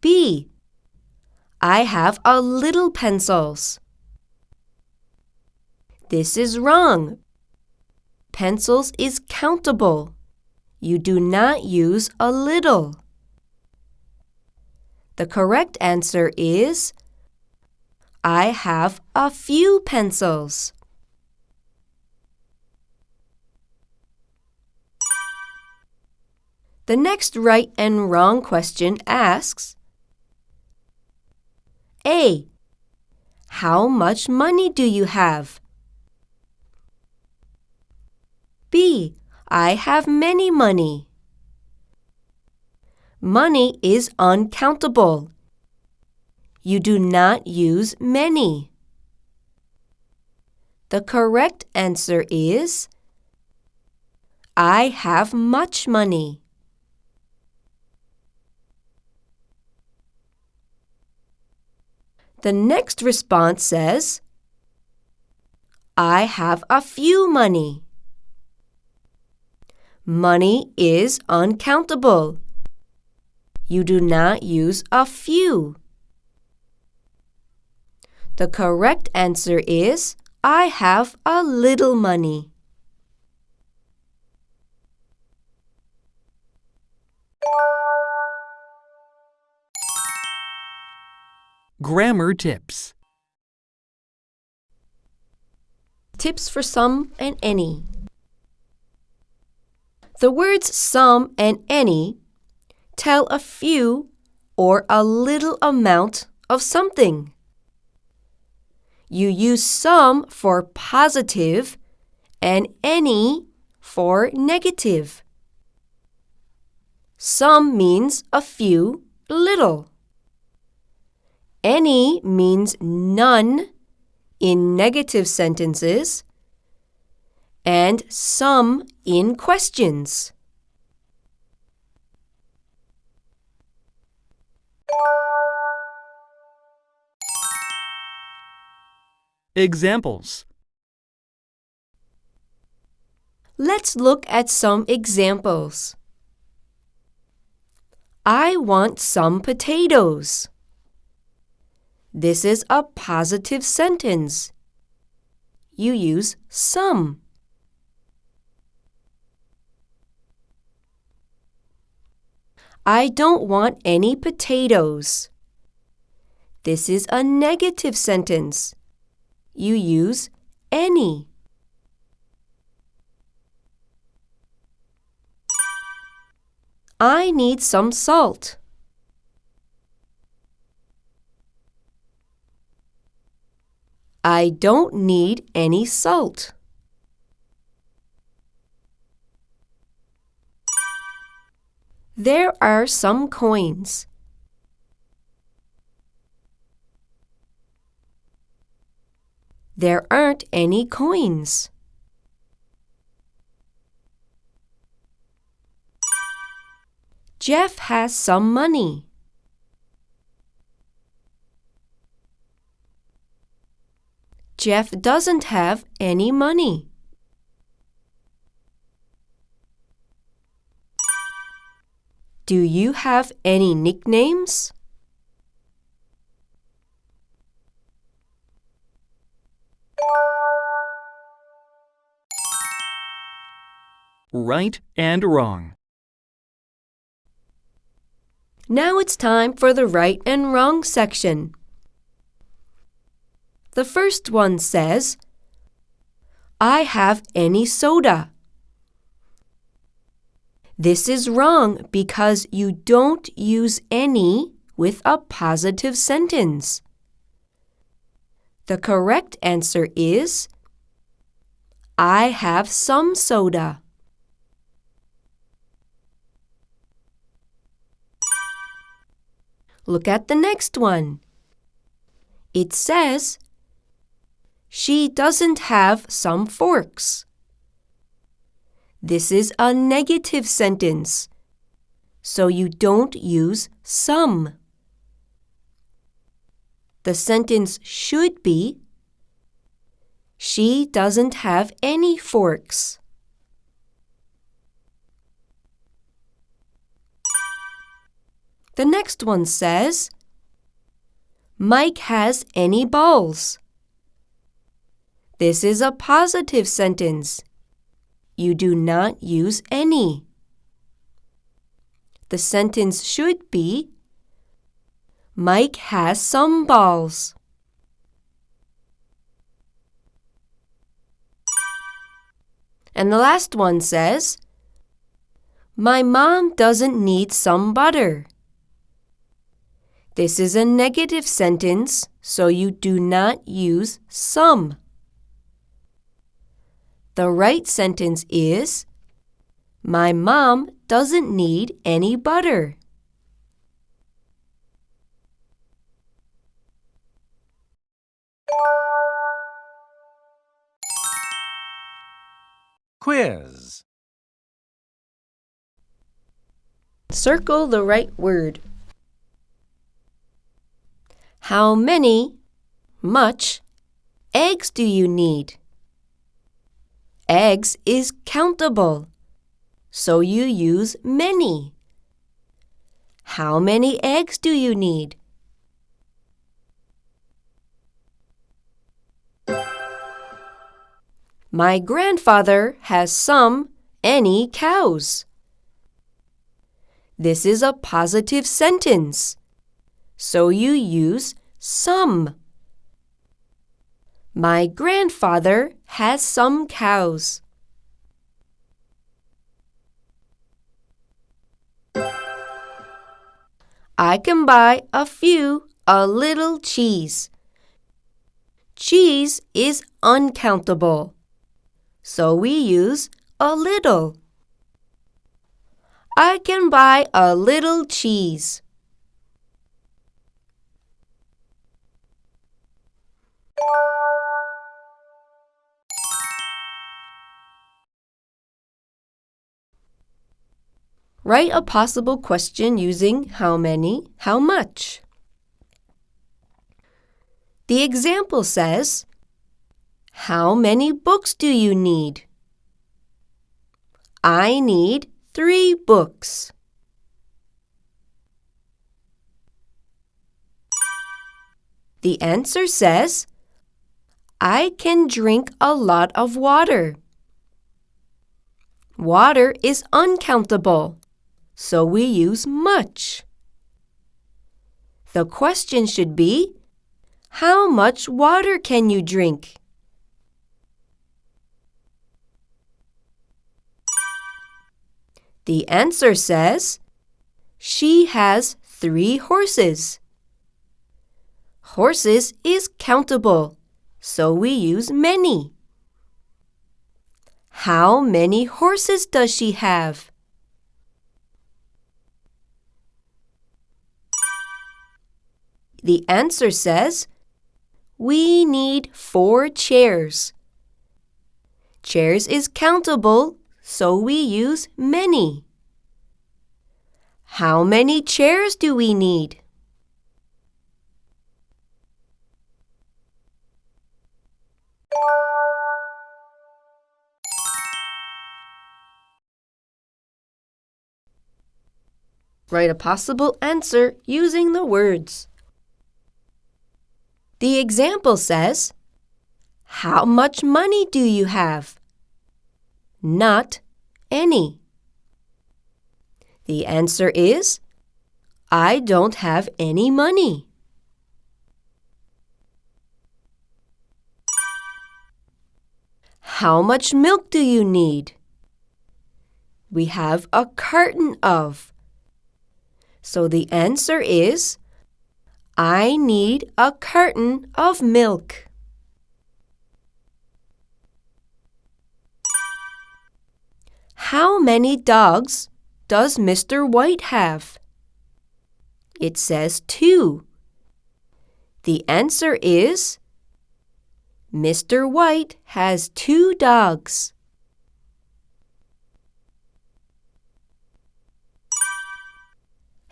B, I have a little pencils. This is wrong. Pencils is countable. You do not use a little. The correct answer is, I have a few pencils. The next right and wrong question asks, A, how much money do you have? B, I have many money. Money is uncountable. You do not use many. The correct answer is I have much money. The next response says, I have a few money. Money is uncountable. You do not use a few. The correct answer is I have a little money. Grammar tips. Tips for some and any. The words some and any tell a few or a little amount of something. You use some for positive and any for negative. Some means a few, little. Any means none in negative sentences and some in questions. Examples. Let's look at some examples. I want some potatoes. This is a positive sentence. You use some. I don't want any potatoes. This is a negative sentence. You use any. I need some salt. I don't need any salt. There are some coins. There aren't any coins. Jeff has some money. Jeff doesn't have any money. Do you have any nicknames? Right and wrong. Now it's time for the right and wrong section. The first one says, I have any soda. This is wrong because you don't use any with a positive sentence. The correct answer is, I have some soda. Look at the next one. It says, she doesn't have some forks. This is a negative sentence, so you don't use some. The sentence should be, she doesn't have any forks. The next one says, Mike has any balls. This is a positive sentence. You do not use any. The sentence should be, Mike has some balls. And the last one says, my mom doesn't need some butter. This is a negative sentence, so you do not use some. The right sentence is, my mom doesn't need any butter. Quiz. Circle the right word. How many, much, eggs do you need? Eggs is countable, so you use many. How many eggs do you need? My grandfather has any cows. This is a positive sentence, so you use some. My grandfather has some cows. I can buy a little cheese. Cheese is uncountable, so we use a little. I can buy a little cheese. Write a possible question using how many, how much. The example says, how many books do you need? I need 3 books. The answer says, I can drink a lot of water. Water is uncountable, so we use much. The question should be, how much water can you drink? The answer says, she has 3 horses. Horses is countable, so we use many. How many horses does she have? The answer says, we need 4 chairs. Chairs is countable, so we use many. How many chairs do we need? Write a possible answer using the words. The example says, how much money do you have? Not any. The answer is, I don't have any money. How much milk do you need? We have a carton of. So the answer is, I need a carton of milk. How many dogs does Mr. White have? It says 2. The answer is, Mr. White has 2 dogs.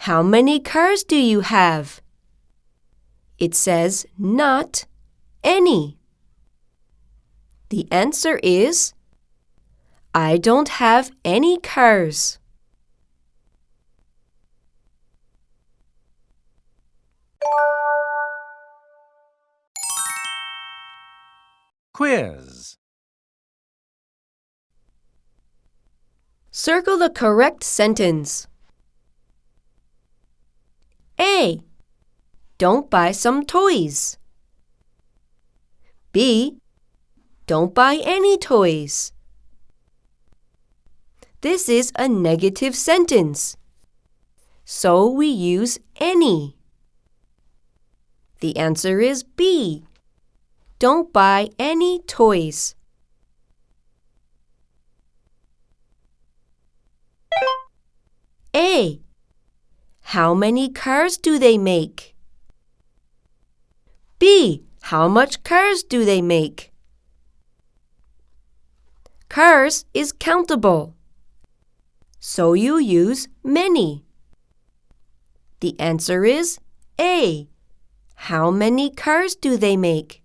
How many cars do you have? It says not any. The answer is, I don't have any cars. Quiz. Circle the correct sentence. A. Don't buy some toys. B. Don't buy any toys. This is a negative sentence, so we use any. The answer is B. Don't buy any toys. A. How many cars do they make? B. How much cars do they make? Cars is countable, so you use many. The answer is A. How many cars do they make?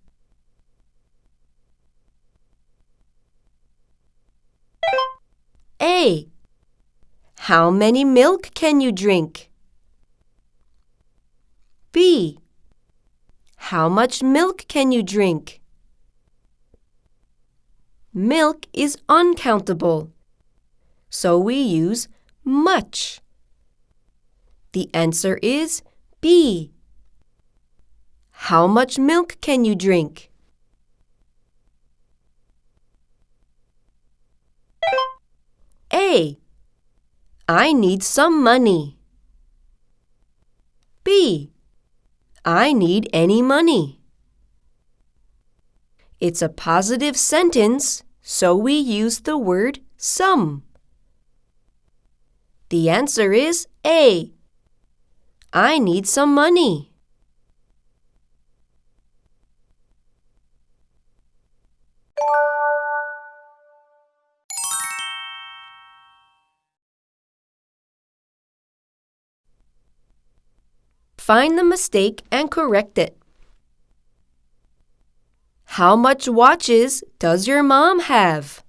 A. How many milk can you drink? B. How much milk can you drink? Milk is uncountable, so we use much. The answer is B. How much milk can you drink? A. I need some money. B. I need any money. It's a positive sentence, so we use the word some. The answer is A. I need some money. Find the mistake and correct it. How much watches does your mom have?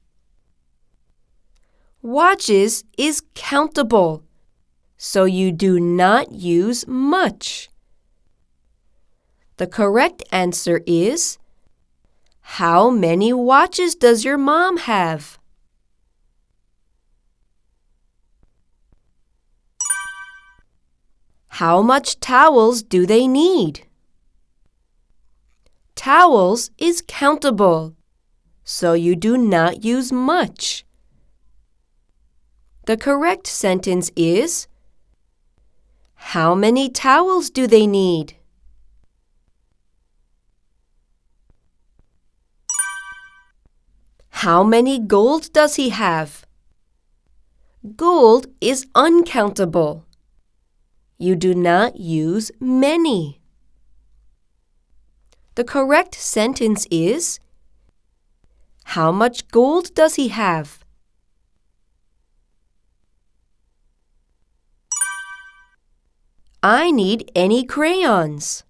Watches is countable, so you do not use much. The correct answer is, how many watches does your mom have? How much towels do they need? Towels is countable, so you do not use much. The correct sentence is, how many towels do they need? How many gold does he have? Gold is uncountable. You do not use many. The correct sentence is, how much gold does he have? I need any crayons.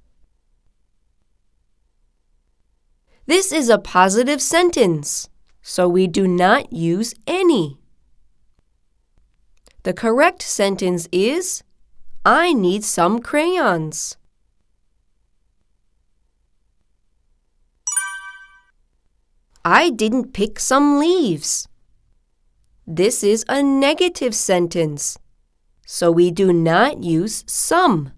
This is a positive sentence, so we do not use any. The correct sentence is, I need some crayons. I didn't pick some leaves. This is a negative sentence, so we do not use some.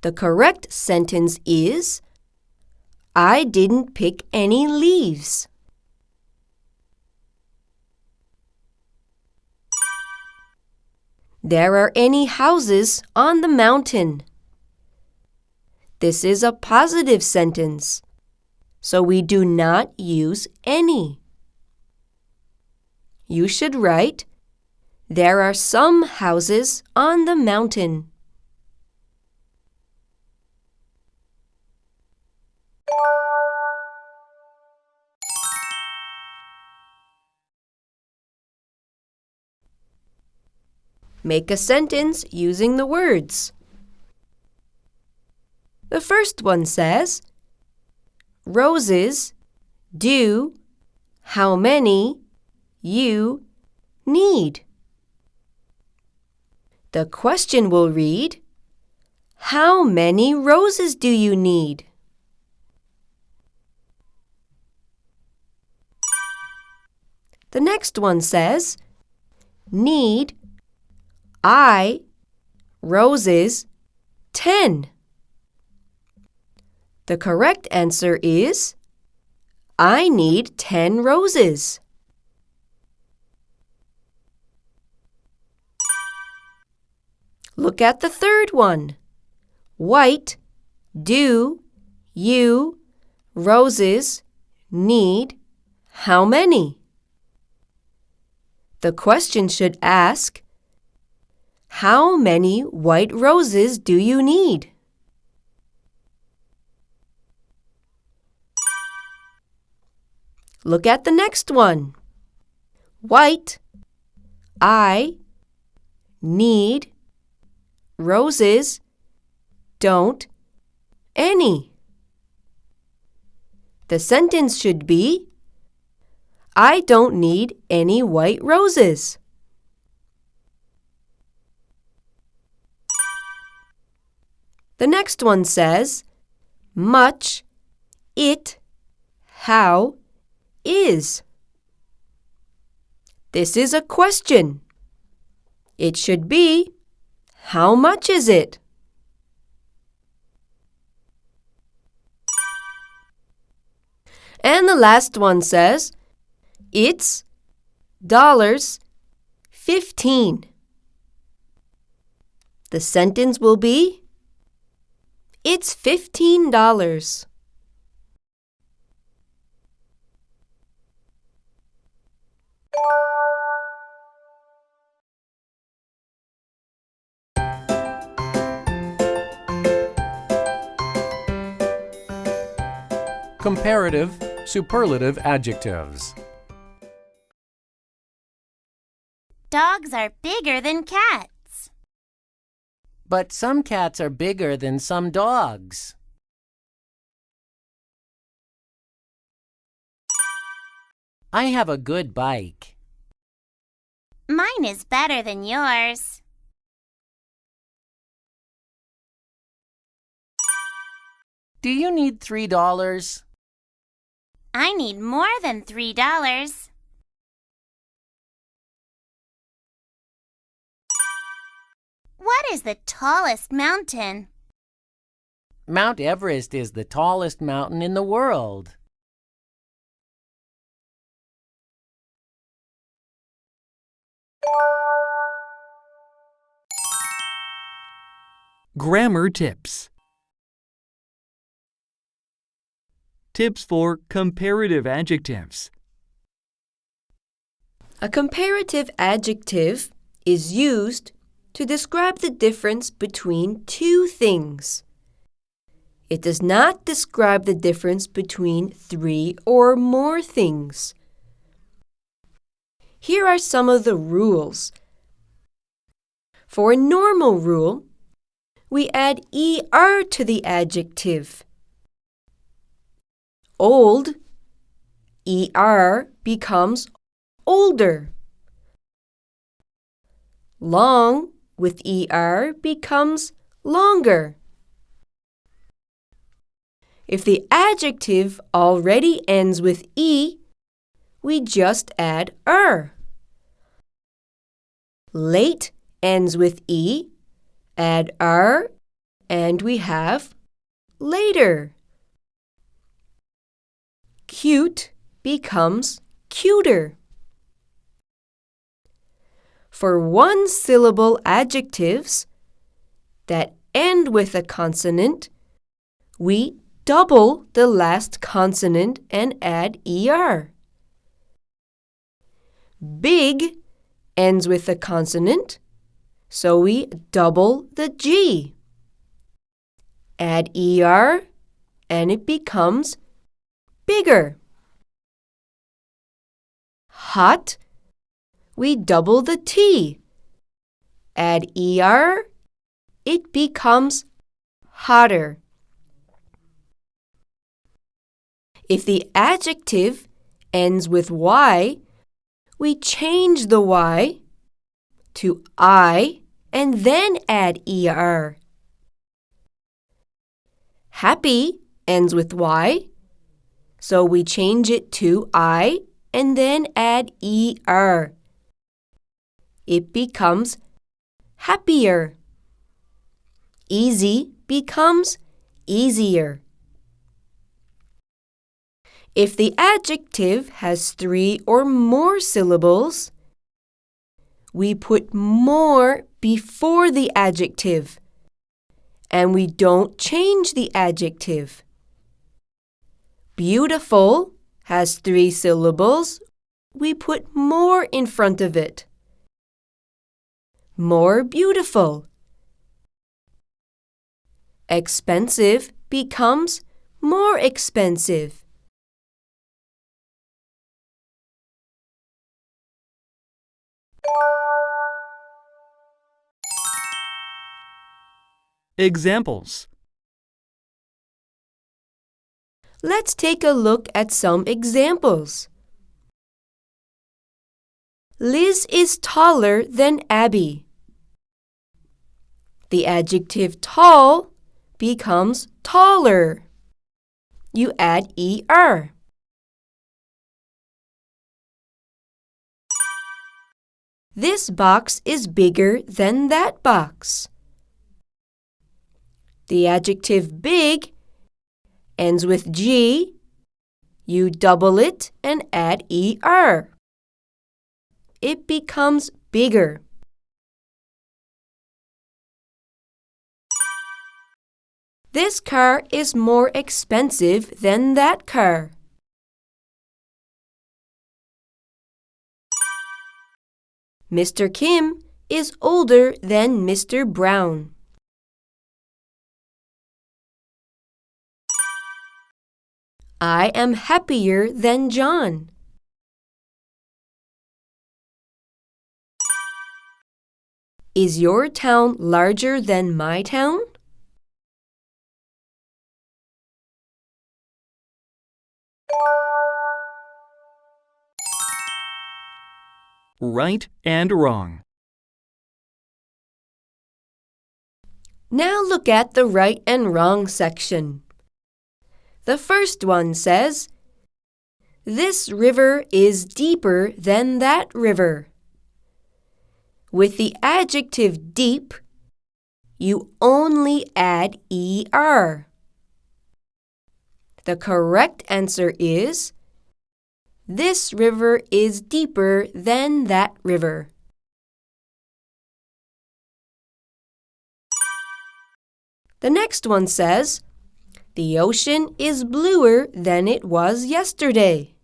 The correct sentence is, I didn't pick any leaves. There are any houses on the mountain. This is a positive sentence, so we do not use any. You should write, there are some houses on the mountain. Make a sentence using the words. The first one says, roses do how many you need. The question will read, how many roses do you need? The next one says, need I roses 10. The correct answer is, I need 10 roses. Look at the third one. White, do, you, roses, need, how many? The question should ask, how many white roses do you need? Look at the next one. White, I need roses, don't any. The sentence should be, I don't need any white roses. The next one says, much, it, how, is. This is a question. It should be, how much is it? And the last one says, it's $15. The sentence will be, it's $15. Comparative, superlative adjectives. Dogs are bigger than cats. But some cats are bigger than some dogs. I have a good bike. Mine is better than yours. Do you need $3? I need more than $3. What is the tallest mountain? Mount Everest is the tallest mountain in the world. Grammar tips. Tips for comparative adjectives. A comparative adjective is used to describe the difference between two things. It does not describe the difference between three or more things. Here are some of the rules. For a normal rule, we add er to the adjective. Old, er becomes older. Long with er becomes longer. If the adjective already ends with e, we just add er. Late ends with e, add er, and we have later. Cute becomes cuter. For one-syllable adjectives that end with a consonant, we double the last consonant and add er. Big ends with a consonant, so we double the G. Add er, and it becomes bigger. Hot, we double the T. Add er, it becomes hotter. If the adjective ends with y, we change the y to I and then add er. Happy ends with y, so we change it to I and then add er. It becomes happier. Easy becomes easier. If the adjective has three or more syllables, we put more before the adjective, and we don't change the adjective. Beautiful has 3 syllables. We put more in front of it. More beautiful. Expensive becomes more expensive. Examples. Let's take a look at some examples. Liz is taller than Abby. The adjective tall becomes taller. You add er. This box is bigger than that box. The adjective big ends with G. You double it and add er. It becomes bigger. This car is more expensive than that car. Mr. Kim is older than Mr. Brown. I am happier than John. Is your town larger than my town? Right and wrong. Now look at the right and wrong section. The first one says, "This river is deeper than that river." With the adjective deep, you only add er. The correct answer is, this river is deeper than that river. The next one says, the ocean is bluer than it was yesterday.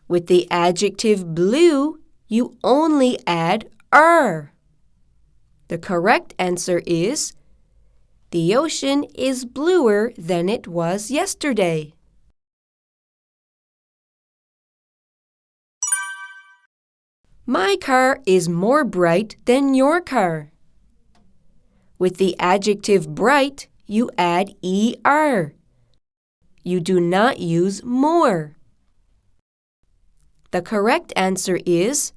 With the adjective blue, you only add er. The correct answer is, the ocean is bluer than it was yesterday. My car is more bright than your car. With the adjective bright, you add er. You do not use more. The correct answer is,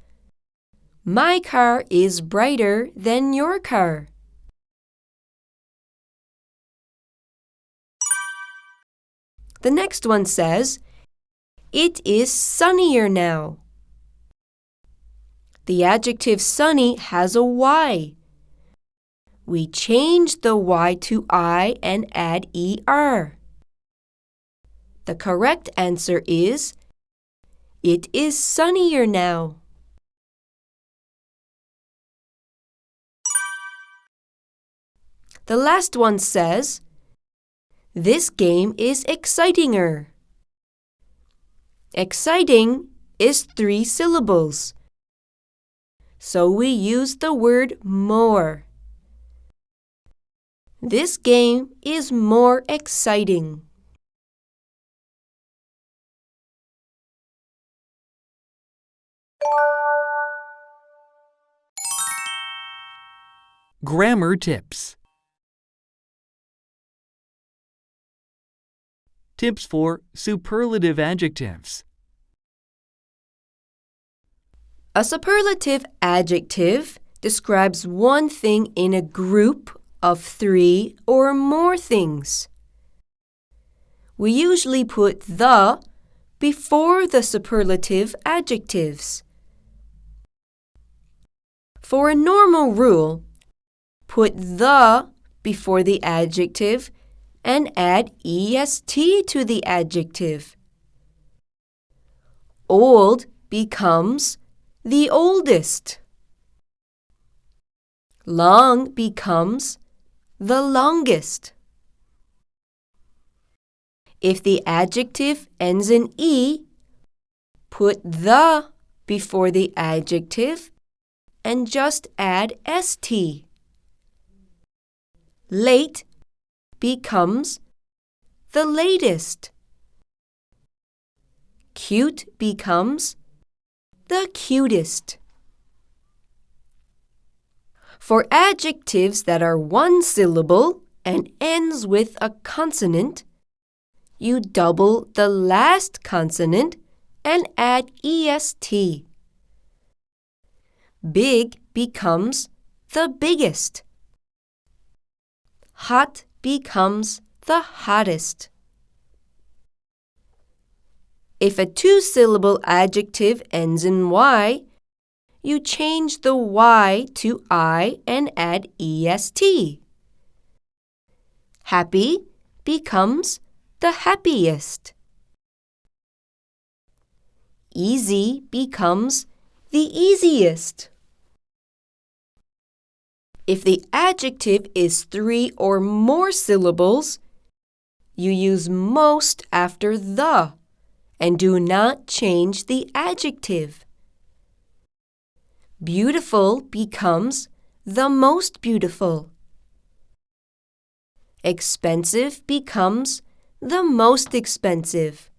my car is brighter than your car. The next one says, it is sunnier now. The adjective sunny has a Y. We change the Y to I and add er. The correct answer is, it is sunnier now. The last one says, this game is excitinger. Exciting is 3 syllables, so we use the word more. This game is more exciting. Grammar tips. Tips for superlative adjectives. A superlative adjective describes one thing in a group of 3 or more things. We usually put the before the superlative adjectives. For a normal rule, put the before the adjective and add est to the adjective. Old becomes the oldest. Long becomes the longest. If the adjective ends in e, put the before the adjective and just add st. Late becomes the latest. Cute becomes the cutest. For adjectives that are one syllable and ends with a consonant, you double the last consonant and add est. Big becomes the biggest. Hot becomes the hottest. If a two-syllable adjective ends in y, you change the y to I and add est. Happy becomes the happiest. Easy becomes the easiest. If the adjective is 3 or more syllables, you use most after the and do not change the adjective. Beautiful becomes the most beautiful. Expensive becomes the most expensive.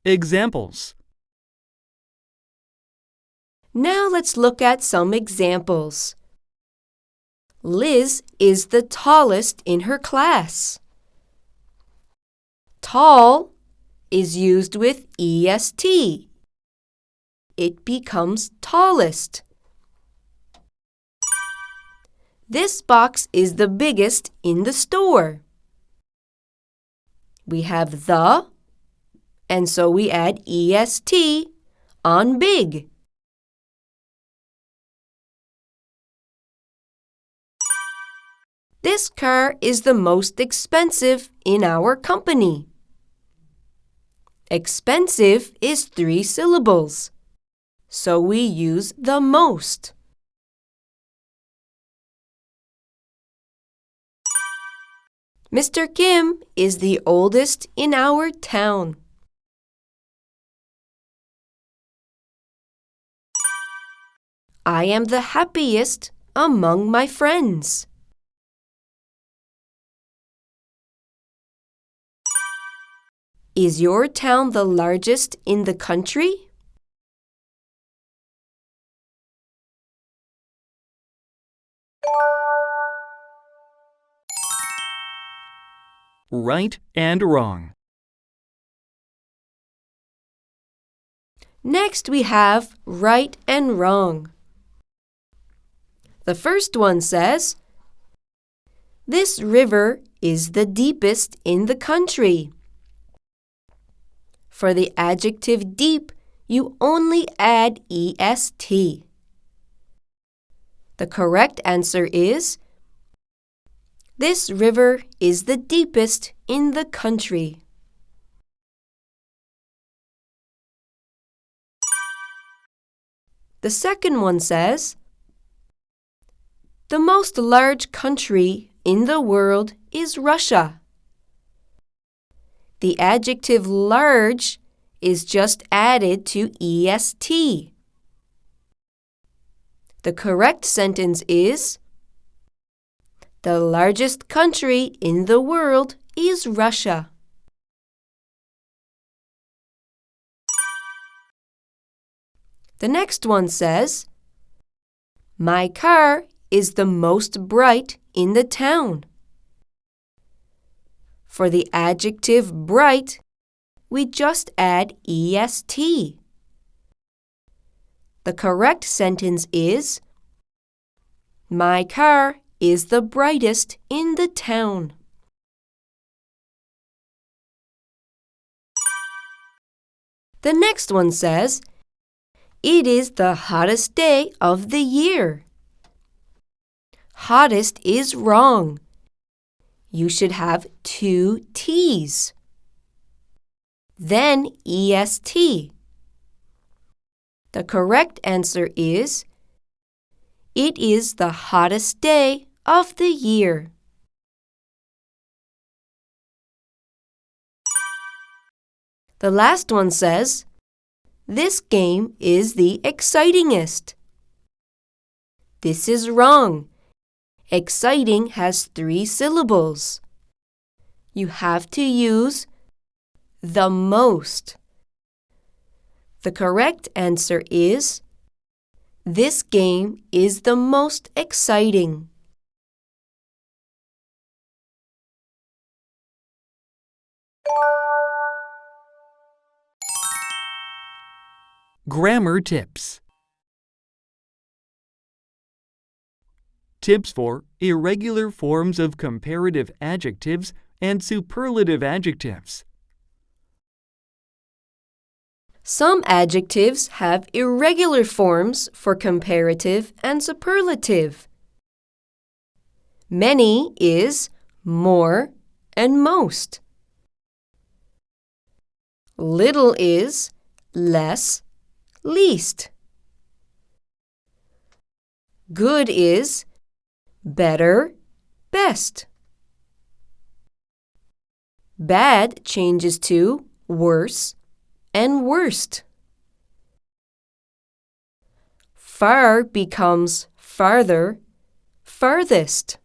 Examples. Now let's look at some examples. Liz is the tallest in her class. Tall is used with est. It becomes tallest. This box is the biggest in the store. We have the, and so we add est on big. This car is the most expensive in our company. Expensive is 3 syllables, so we use the most. Mr. Kim is the oldest in our town. I am the happiest among my friends. Is your town the largest in the country? Right and wrong. Next we have right and wrong. The first one says, "This river is the deepest in the country." For the adjective deep, you only add est. The correct answer is, this river is the deepest in the country. The second one says, the most large country in the world is Russia. The adjective large is just added to est. The correct sentence is, the largest country in the world is Russia. The next one says, my car is the most bright in the town. For the adjective bright, we just add est. The correct sentence is, my car is the brightest in the town. The next one says, it is the hottest day of the year. Hottest is wrong. You should have 2 T's. Then est. The correct answer is, it is the hottest day of the year. The last one says, this game is the excitingest. This is wrong. Exciting has 3 syllables. You have to use the most. The correct answer is, this game is the most exciting. Grammar tips. Tips for irregular forms of comparative adjectives and superlative adjectives. Some adjectives have irregular forms for comparative and superlative. Many is more and most. Little is less, least. Good is better, best. Bad changes to worse and worst. Far becomes farther, farthest.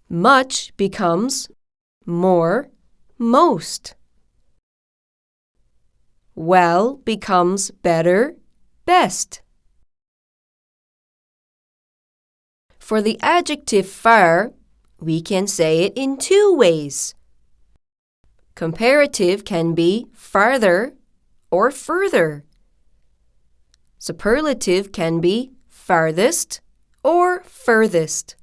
Much becomes more, most. Well becomes better, best. For the adjective far, we can say it in two ways. Comparative can be farther or further. Superlative can be farthest or furthest.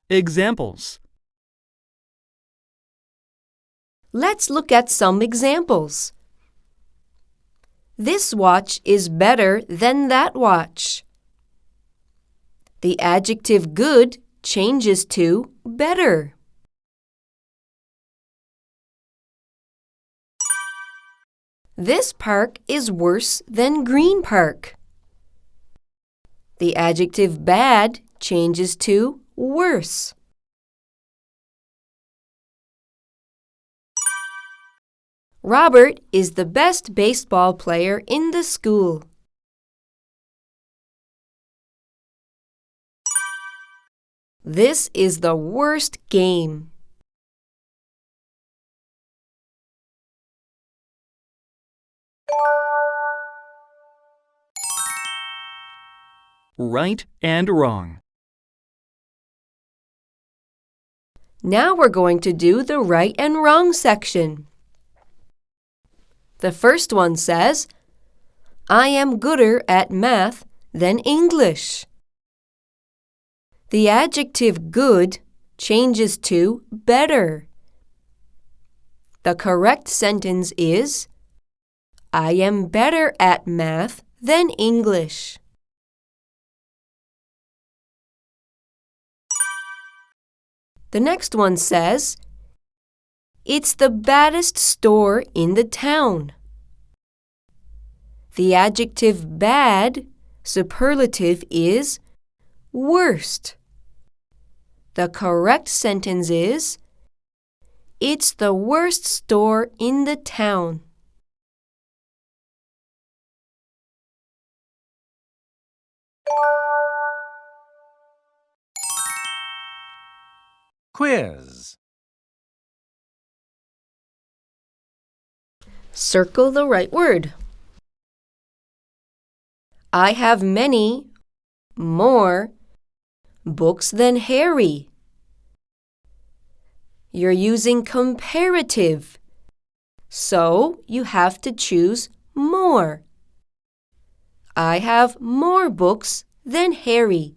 Examples. Let's look at some examples. This watch is better than that watch. The adjective good changes to better. This park is worse than Green Park. The adjective bad changes to worse. Robert is the best baseball player in the school. This is the worst game. Right and wrong. Now we're going to do the right and wrong section. The first one says, I am gooder at math than English. The adjective good changes to better. The correct sentence is, I am better at math than English. The next one says, it's the baddest store in the town. The adjective bad, superlative, is worst. The correct sentence is, it's the worst store in the town. Quiz. Circle the right word. I have many, more, books than Harry. You're using comparative, so you have to choose more. I have more books than Harry.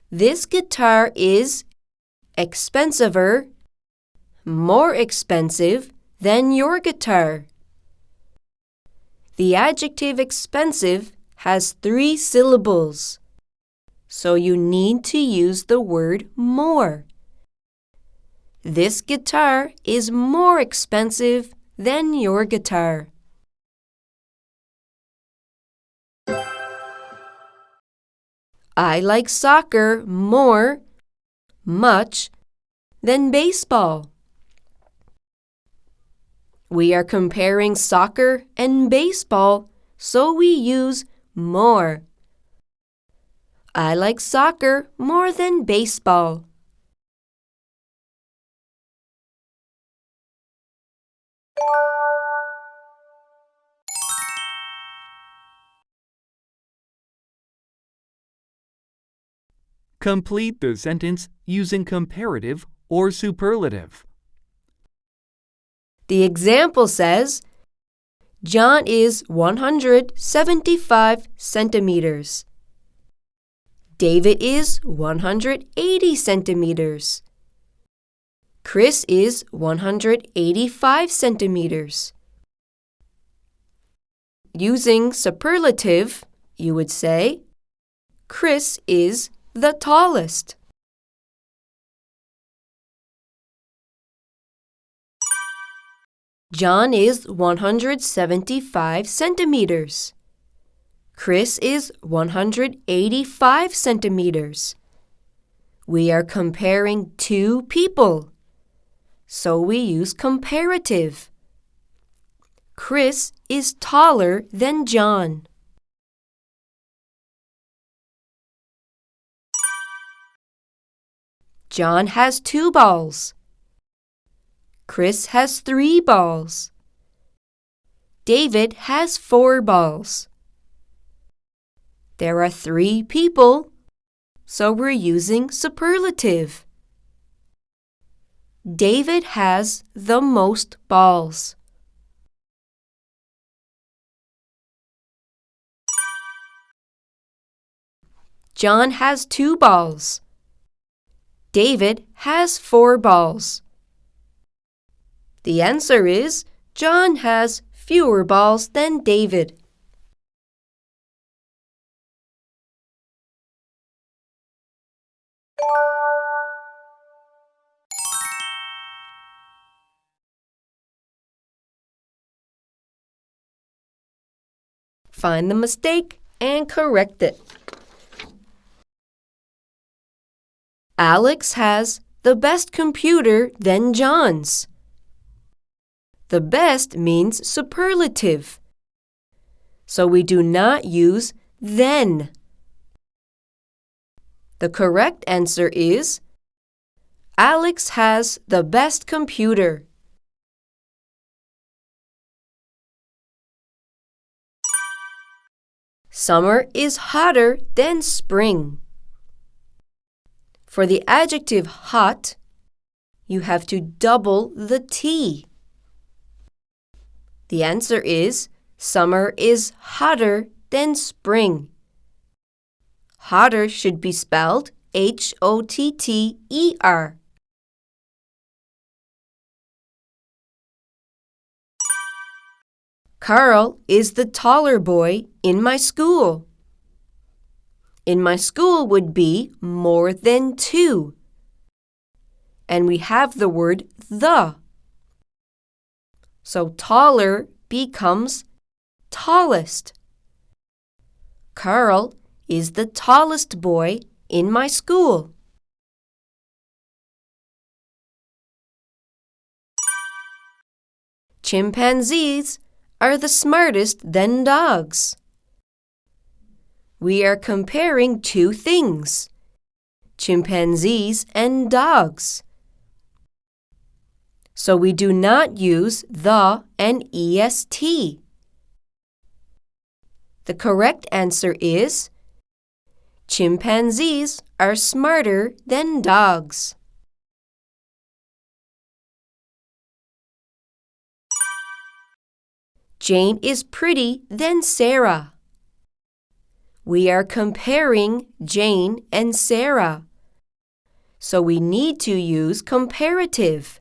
This guitar is expensiver, more expensive than your guitar. The adjective expensive has 3 syllables, so you need to use the word more. This guitar is more expensive than your guitar. I like soccer more, much, than baseball. We are comparing soccer and baseball, so we use more. I like soccer more than baseball. Complete the sentence using comparative or superlative. The example says, John is 175 centimeters. David is 180 centimeters. Chris is 185 centimeters. Using superlative, you would say, Chris is the tallest. John is 175 centimeters. Chris is 185 centimeters. We are comparing two people, so we use comparative. Chris is taller than John. John has 2 balls. Chris has 3 balls. David has 4 balls. There are 3 people, so we're using superlative. David has the most balls. John has 2 balls. David has 4 balls. The answer is John has fewer balls than David. Find the mistake and correct it. Alex has the best computer than John's. The best means superlative, so we do not use then. The correct answer is Alex has the best computer. Summer is hotter than spring. For the adjective hot, you have to double the T. The answer is summer is hotter than spring. Hotter should be spelled Hotter. Carl is the taller boy in my school. In my school would be more than 2. And we have the word the. So taller becomes tallest. Carl is the tallest boy in my school. Chimpanzees are the smartest than dogs. We are comparing 2 things, chimpanzees and dogs. So we do not use the and est. The correct answer is chimpanzees are smarter than dogs. Jane is pretty than Sarah. We are comparing Jane and Sarah, so we need to use comparative.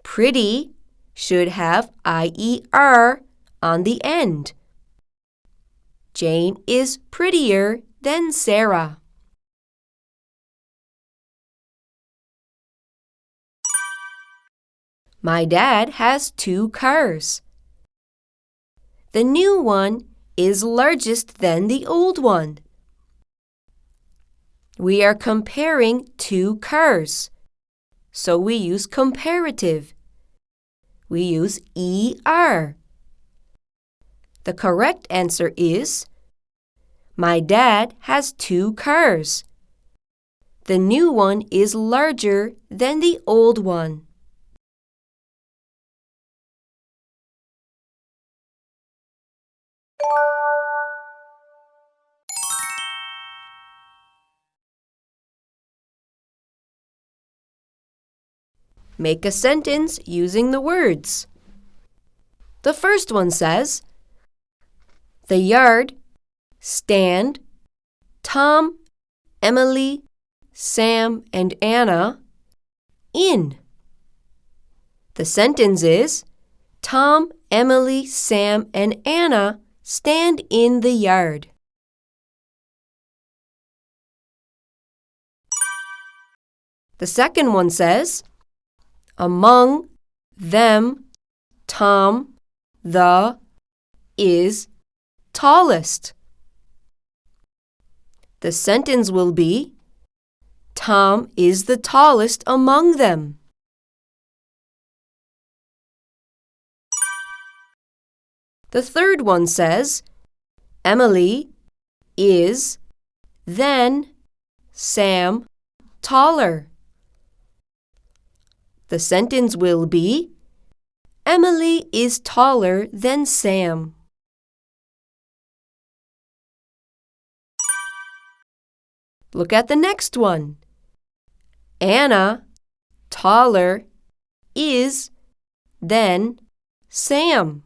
Pretty should have IER on the end. Jane is prettier than Sarah. My dad has 2 cars. The new one is largest than the old one. We are comparing 2 cars, so we use comparative. we use ER. The correct answer is, my dad has 2 cars. The new one is larger than the old one. Make a sentence using the words. The first one says, the yard, stand, Tom, Emily, Sam, and Anna in. The sentence is, Tom, Emily, Sam, and Anna stand in the yard. The second one says, among them, Tom, the, is tallest. The sentence will be, Tom is the tallest among them. The third one says, Emily is, then, Sam, taller. The sentence will be, Emily is taller than Sam. Look at the next one. Anna, taller, is, then, Sam.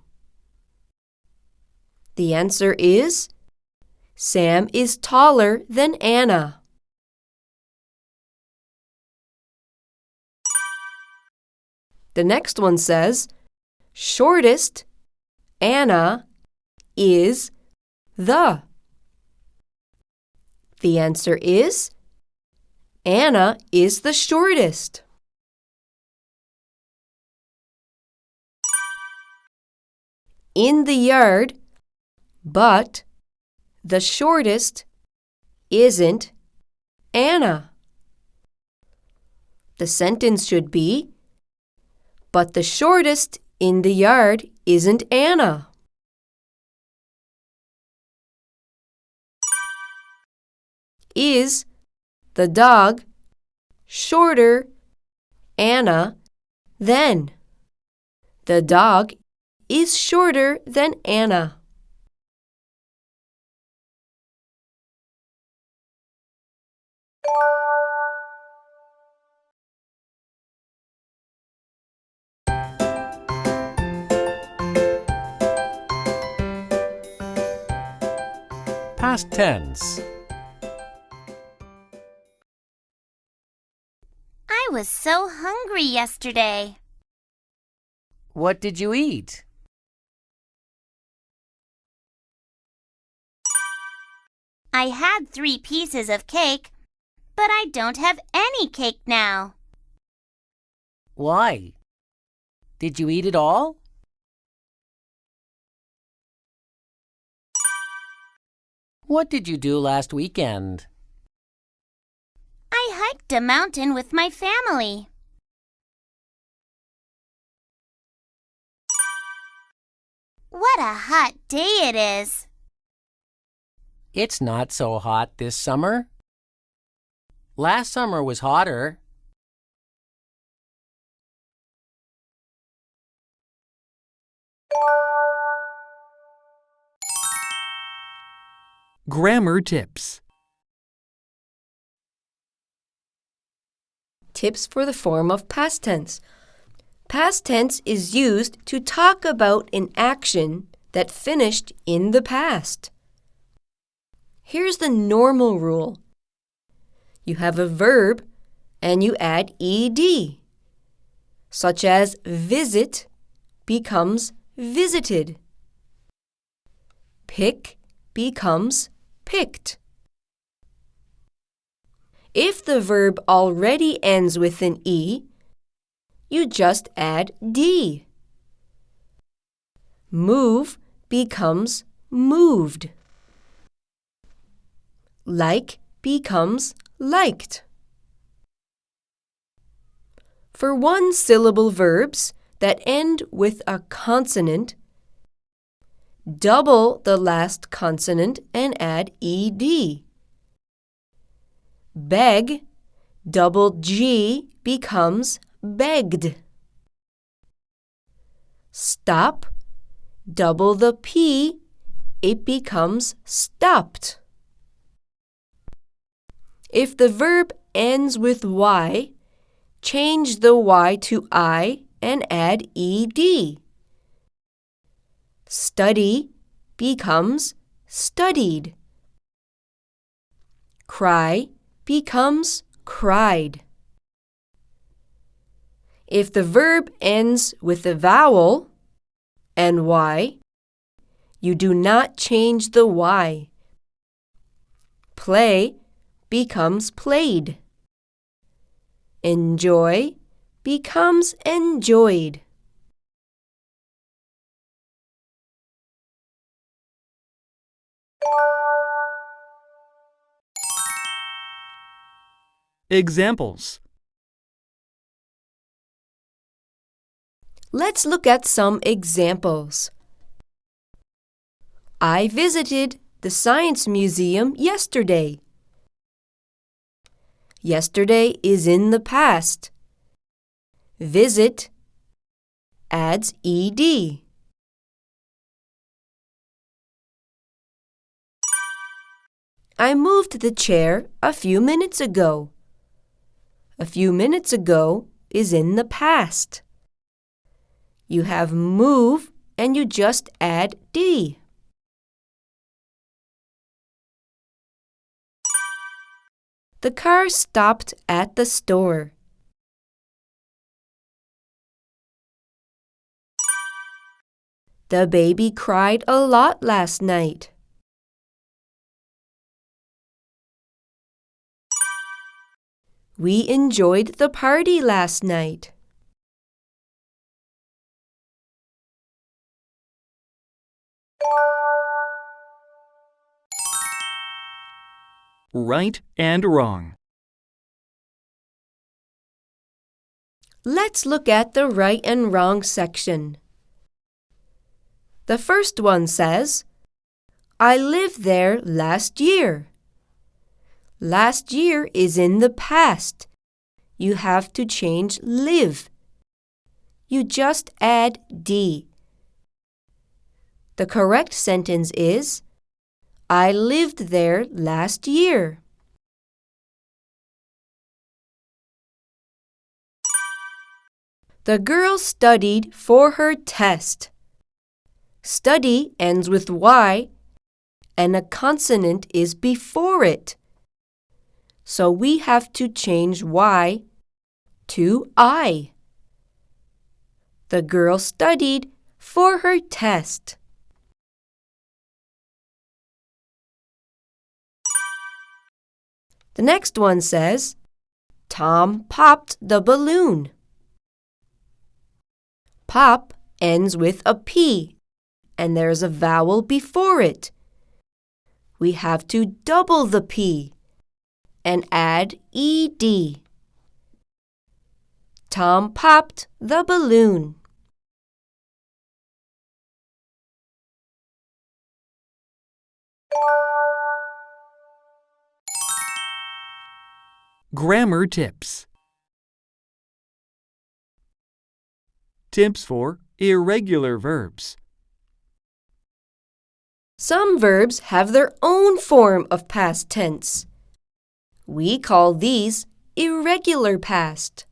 The answer is, Sam is taller than Anna. The next one says, shortest, Anna, is, the. The answer is, Anna is the shortest. In the yard, but the shortest isn't Anna. The sentence should be, but the shortest in the yard isn't Anna. Is the dog shorter Anna than? The dog is shorter than Anna. Past tense. I was so hungry yesterday. What did you eat? I had 3 pieces of cake, but I don't have any cake now. Why? Did you eat it all? What did you do last weekend? I hiked a mountain with my family. What a hot day it is. It's not so hot this summer. Last summer was hotter. Grammar tips. Tips for the form of past tense. Past tense is used to talk about an action that finished in the past. Here's the normal rule. You have a verb and you add ed, such as visit becomes visited. Pick becomes picked. If the verb already ends with an E, you just add D. Move becomes moved. Like becomes liked. For one-syllable verbs that end with a consonant, double the last consonant and add ed. Beg, double G becomes begged. Stop, double the P, it becomes stopped. If the verb ends with Y, change the Y to I and add ed. Study becomes studied. Cry becomes cried. If the verb ends with a vowel, ny, you do not change the Y. Play becomes played. Enjoy becomes enjoyed. Examples. Let's look at some examples. I visited the Science Museum yesterday. Yesterday is in the past. Visit adds ed. I moved the chair a few minutes ago. A few minutes ago is in the past. You have move and you just add d. The car stopped at the store. The baby cried a lot last night. We enjoyed the party last night. Right and wrong. Let's look at the right and wrong section. The first one says, I lived there last year. Last year is in the past. You have to change live. You just add d. The correct sentence is, I lived there last year. The girl studied for her test. Study ends with Y and a consonant is before it. So we have to change Y to I. The girl studied for her test. The next one says, Tom popped the balloon. Pop ends with a P, and there's a vowel before it. We have to double the P and add ed. Tom popped the balloon. Grammar tips. Tips for irregular verbs. Some verbs have their own form of past tense. We call these irregular past.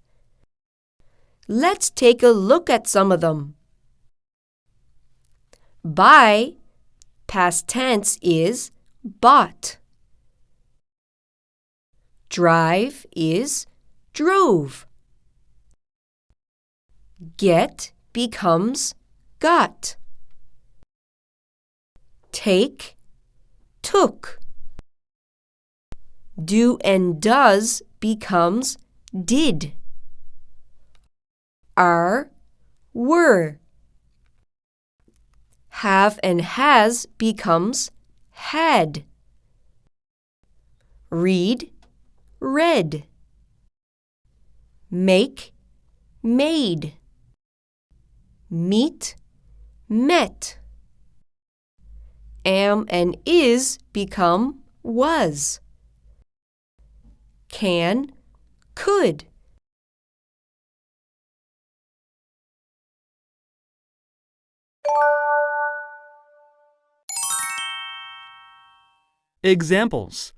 Let's take a look at some of them. Buy, past tense is bought. Drive is drove. Get becomes got. Take, took. Do and does becomes did. Are, were. Have and has becomes had. Read, read. Make, made. meet, met. Am and is become was. Can, could. Examples.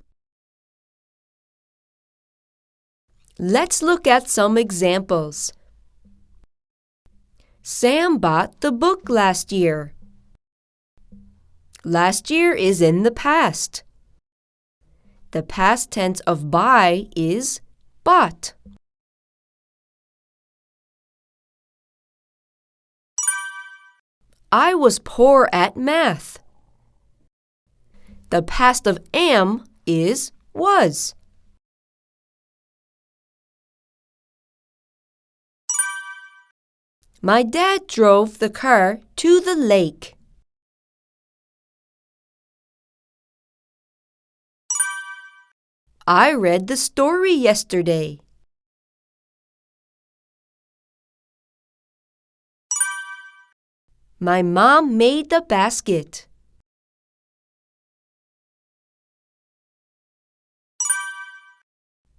Let's look at some examples. Sam bought the book last year. Last year is in the past. The past tense of buy is bought. I was poor at math. The past of am is was. My dad drove the car to the lake. I read the story yesterday. My mom made the basket.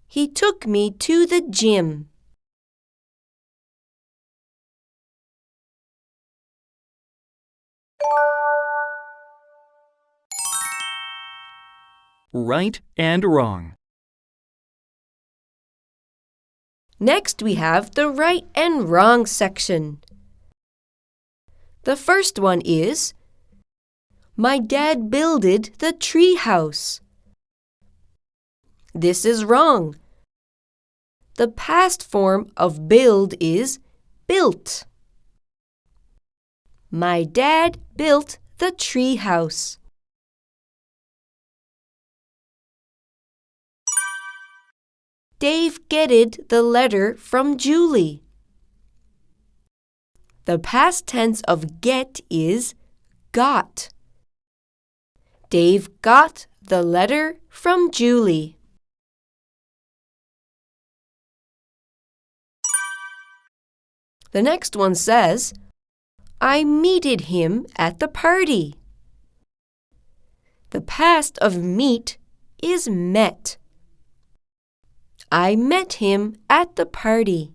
He took me to the gym. Right and wrong. Next, we have the right and wrong section. The first one is, my dad builded the tree house. This is wrong. The past form of build is built. My dad built the tree house. Dave getted the letter from Julie. The past tense of get is got. Dave got the letter from Julie. The next one says, I meted him at the party. The past of meet is met. I met him at the party.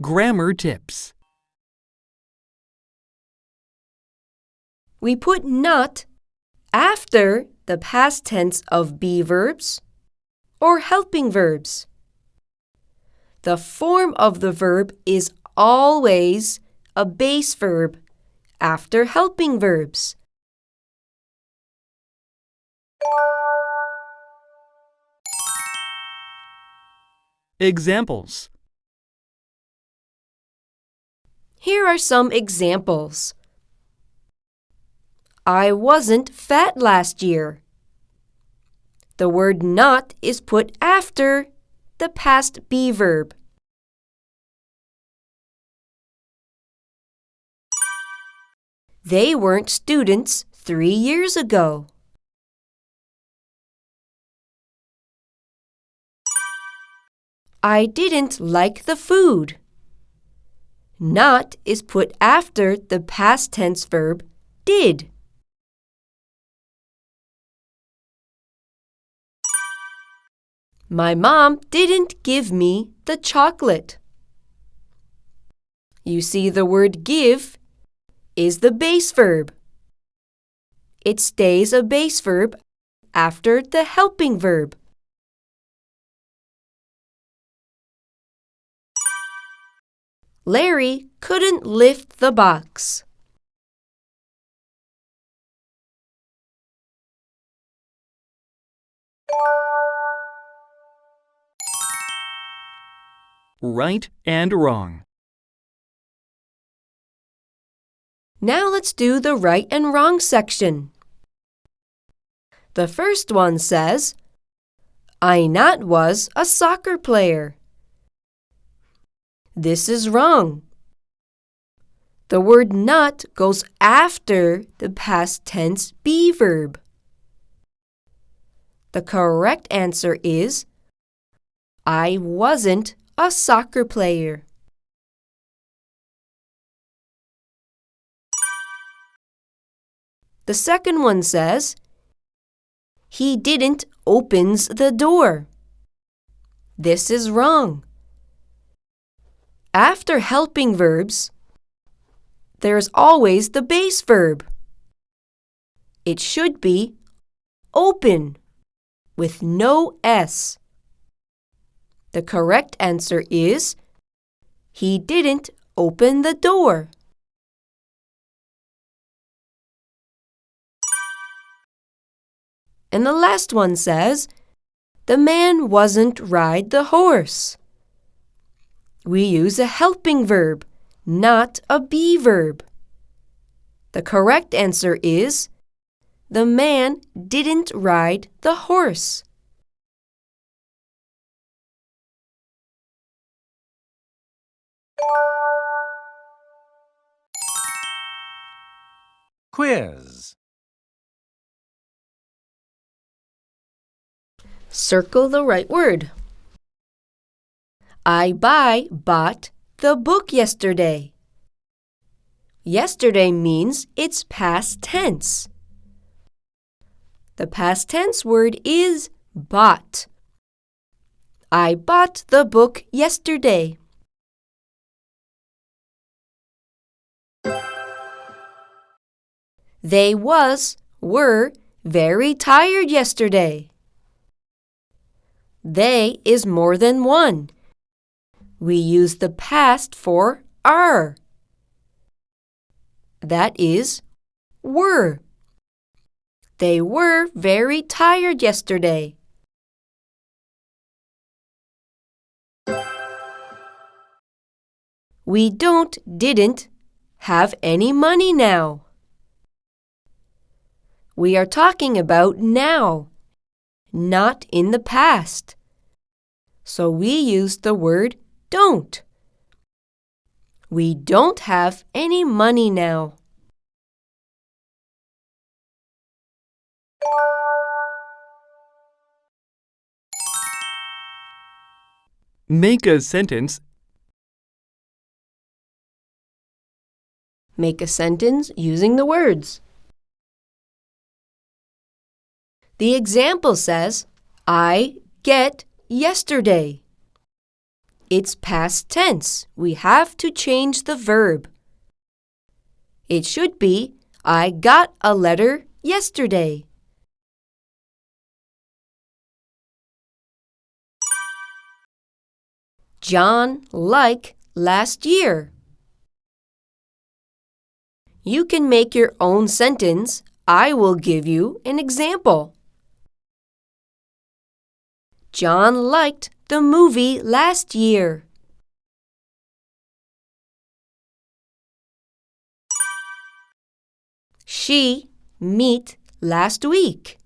Grammar tips. We put not after the past tense of be verbs or helping verbs. The form of the verb is always a base verb after helping verbs. Examples. Here are some examples. I wasn't fat last year. The word not is put after the past be verb. They weren't students 3 years ago. I didn't like the food. Not is put after the past tense verb did. My mom didn't give me the chocolate. You see, the word give is the base verb. It stays a base verb after the helping verb. Larry couldn't lift the box. Right and wrong. Now let's do the right and wrong section. The first one says, Ainat was a soccer player. This is wrong. The word not goes after the past tense be verb. The correct answer is I wasn't a soccer player. The second one says, he didn't opens the door. This is wrong. After helping verbs, there's always the base verb. It should be open with no S. The correct answer is he didn't open the door. And the last one says, the man wasn't ride the horse. We use a helping verb, not a be verb. The correct answer is, the man didn't ride the horse. Quiz. Circle the right word. I bought the book yesterday. Yesterday means it's past tense. The past tense word is bought. I bought the book yesterday. They were very tired yesterday. They is more than one. We use the past for are. That is were. They were very tired yesterday. We didn't have any money now. We are talking about now, not in the past. So we use the word don't. We don't have any money now. Make a sentence. Make a sentence using the words. The example says, I get yesterday. It's past tense. We have to change the verb. It should be, I got a letter yesterday. John liked last year. You can make your own sentence. I will give you an example. John liked the movie last year. She met last week.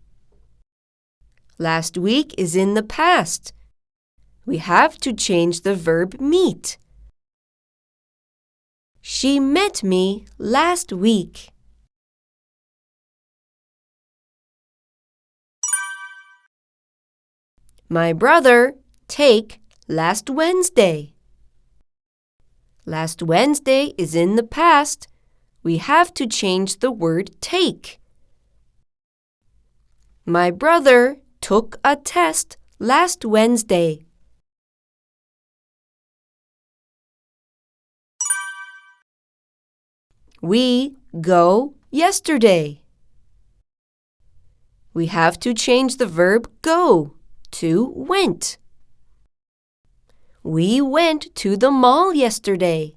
Last week is in the past. We have to change the verb meet. She met me last week. My brother take last Wednesday. Last Wednesday is in the past. We have to change the word take. My brother took a test last Wednesday. We go yesterday. We have to change the verb go to went. We went to the mall yesterday.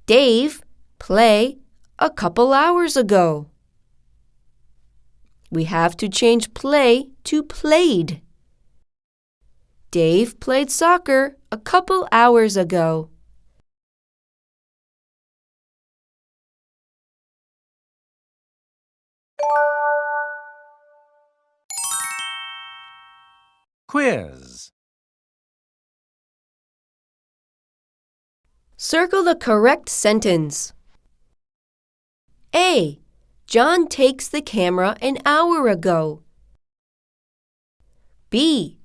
Dave played a couple hours ago. We have to change play to played. Dave played soccer a couple hours ago. Quiz. Circle the correct sentence. A. John takes the camera an hour ago. B.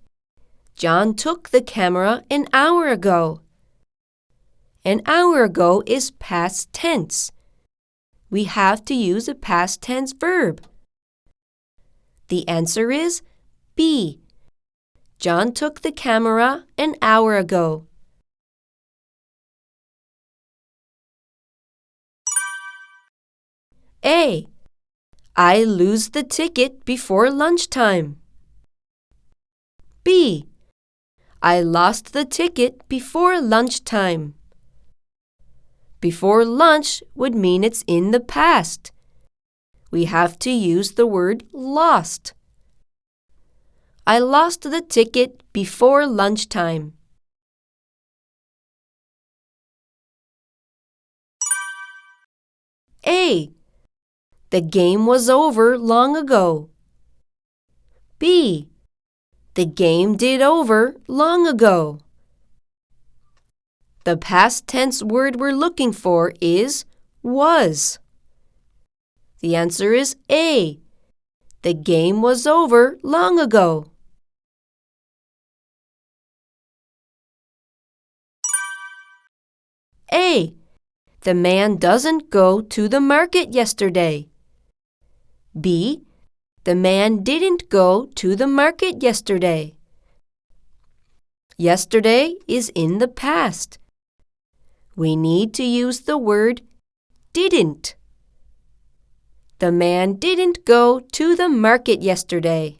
John took the camera an hour ago. An hour ago is past tense. We have to use a past tense verb. The answer is B. John took the camera an hour ago. A. I lose the ticket before lunchtime. B. I lost the ticket before lunchtime. Before lunch would mean it's in the past. We have to use the word lost. I lost the ticket before lunchtime. A. The game was over long ago. B. The game did over long ago. The past tense word we're looking for is was. The answer is A. The game was over long ago. A. The man doesn't go to the market yesterday. B. The man didn't go to the market yesterday. Yesterday is in the past. We need to use the word didn't. The man didn't go to the market yesterday.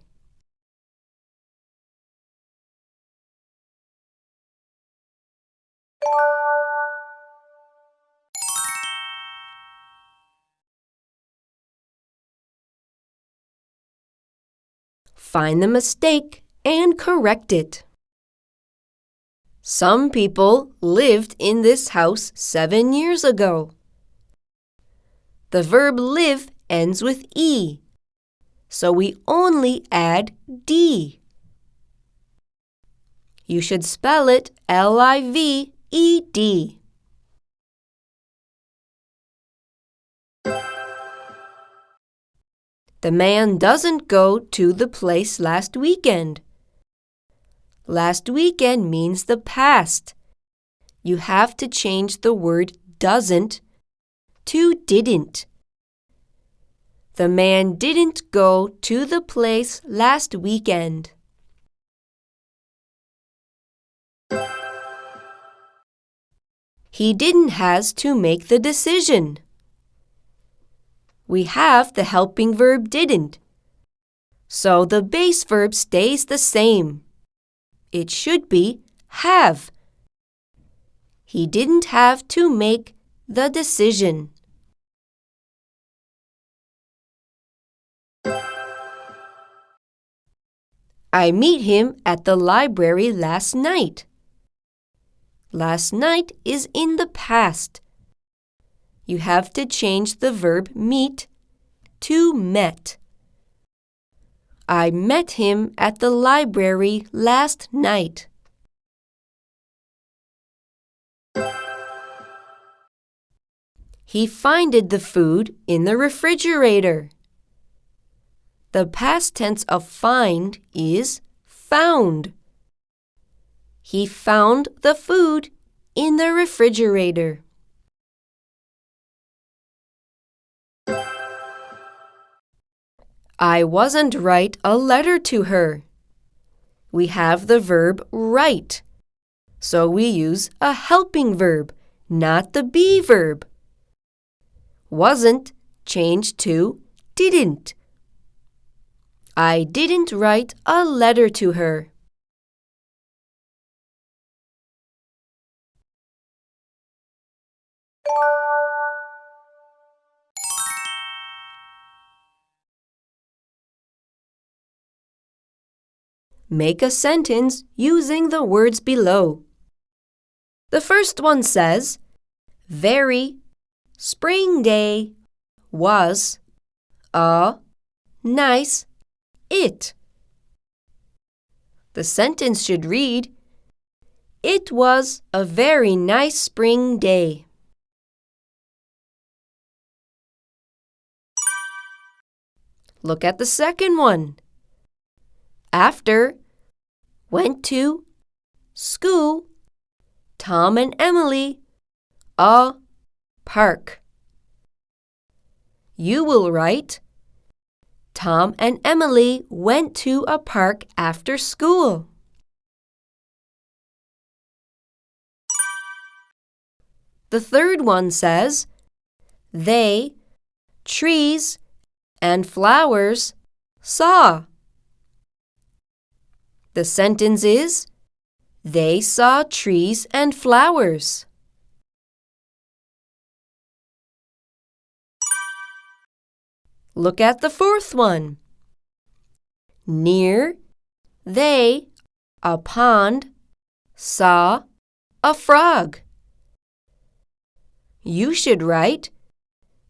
Find the mistake and correct it. Some people lived in this house 7 years ago. The verb live ends with E, so we only add D. You should spell it L-I-V-E-D. The man doesn't go to the place last weekend. Last weekend means the past. You have to change the word doesn't to didn't. The man didn't go to the place last weekend. He didn't has to make the decision. We have the helping verb didn't, so the base verb stays the same. It should be have. He didn't have to make the decision. I meet him at the library last night. Last night is in the past. You have to change the verb meet to met. I met him at the library last night. He finded the food in the refrigerator. The past tense of find is found. He found the food in the refrigerator. I wasn't write a letter to her. We have the verb write, so we use a helping verb, not the be verb. Wasn't changed to didn't. I didn't write a letter to her. Make a sentence using the words below. The first one says, very spring day was a nice it. The sentence should read, it was a very nice spring day. Look at the second one. After went to school, Tom and Emily a park. You will write, Tom and Emily went to a park after school. The third one says, they, trees, and flowers saw. The sentence is, they saw trees and flowers. Look at the fourth one. Near, they, a pond, saw a frog. You should write,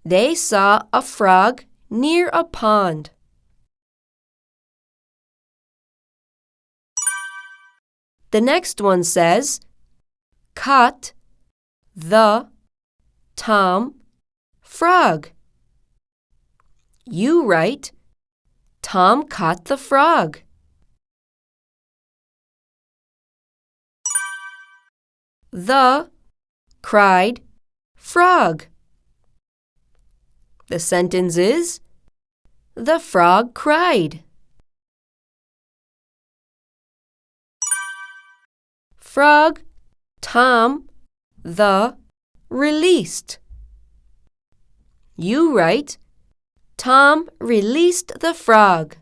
they saw a frog near a pond. The next one says, caught the Tom frog. You write, Tom caught the frog. The cried frog. The sentence is, the frog cried. Frog, Tom, the released. You write, Tom released the frog.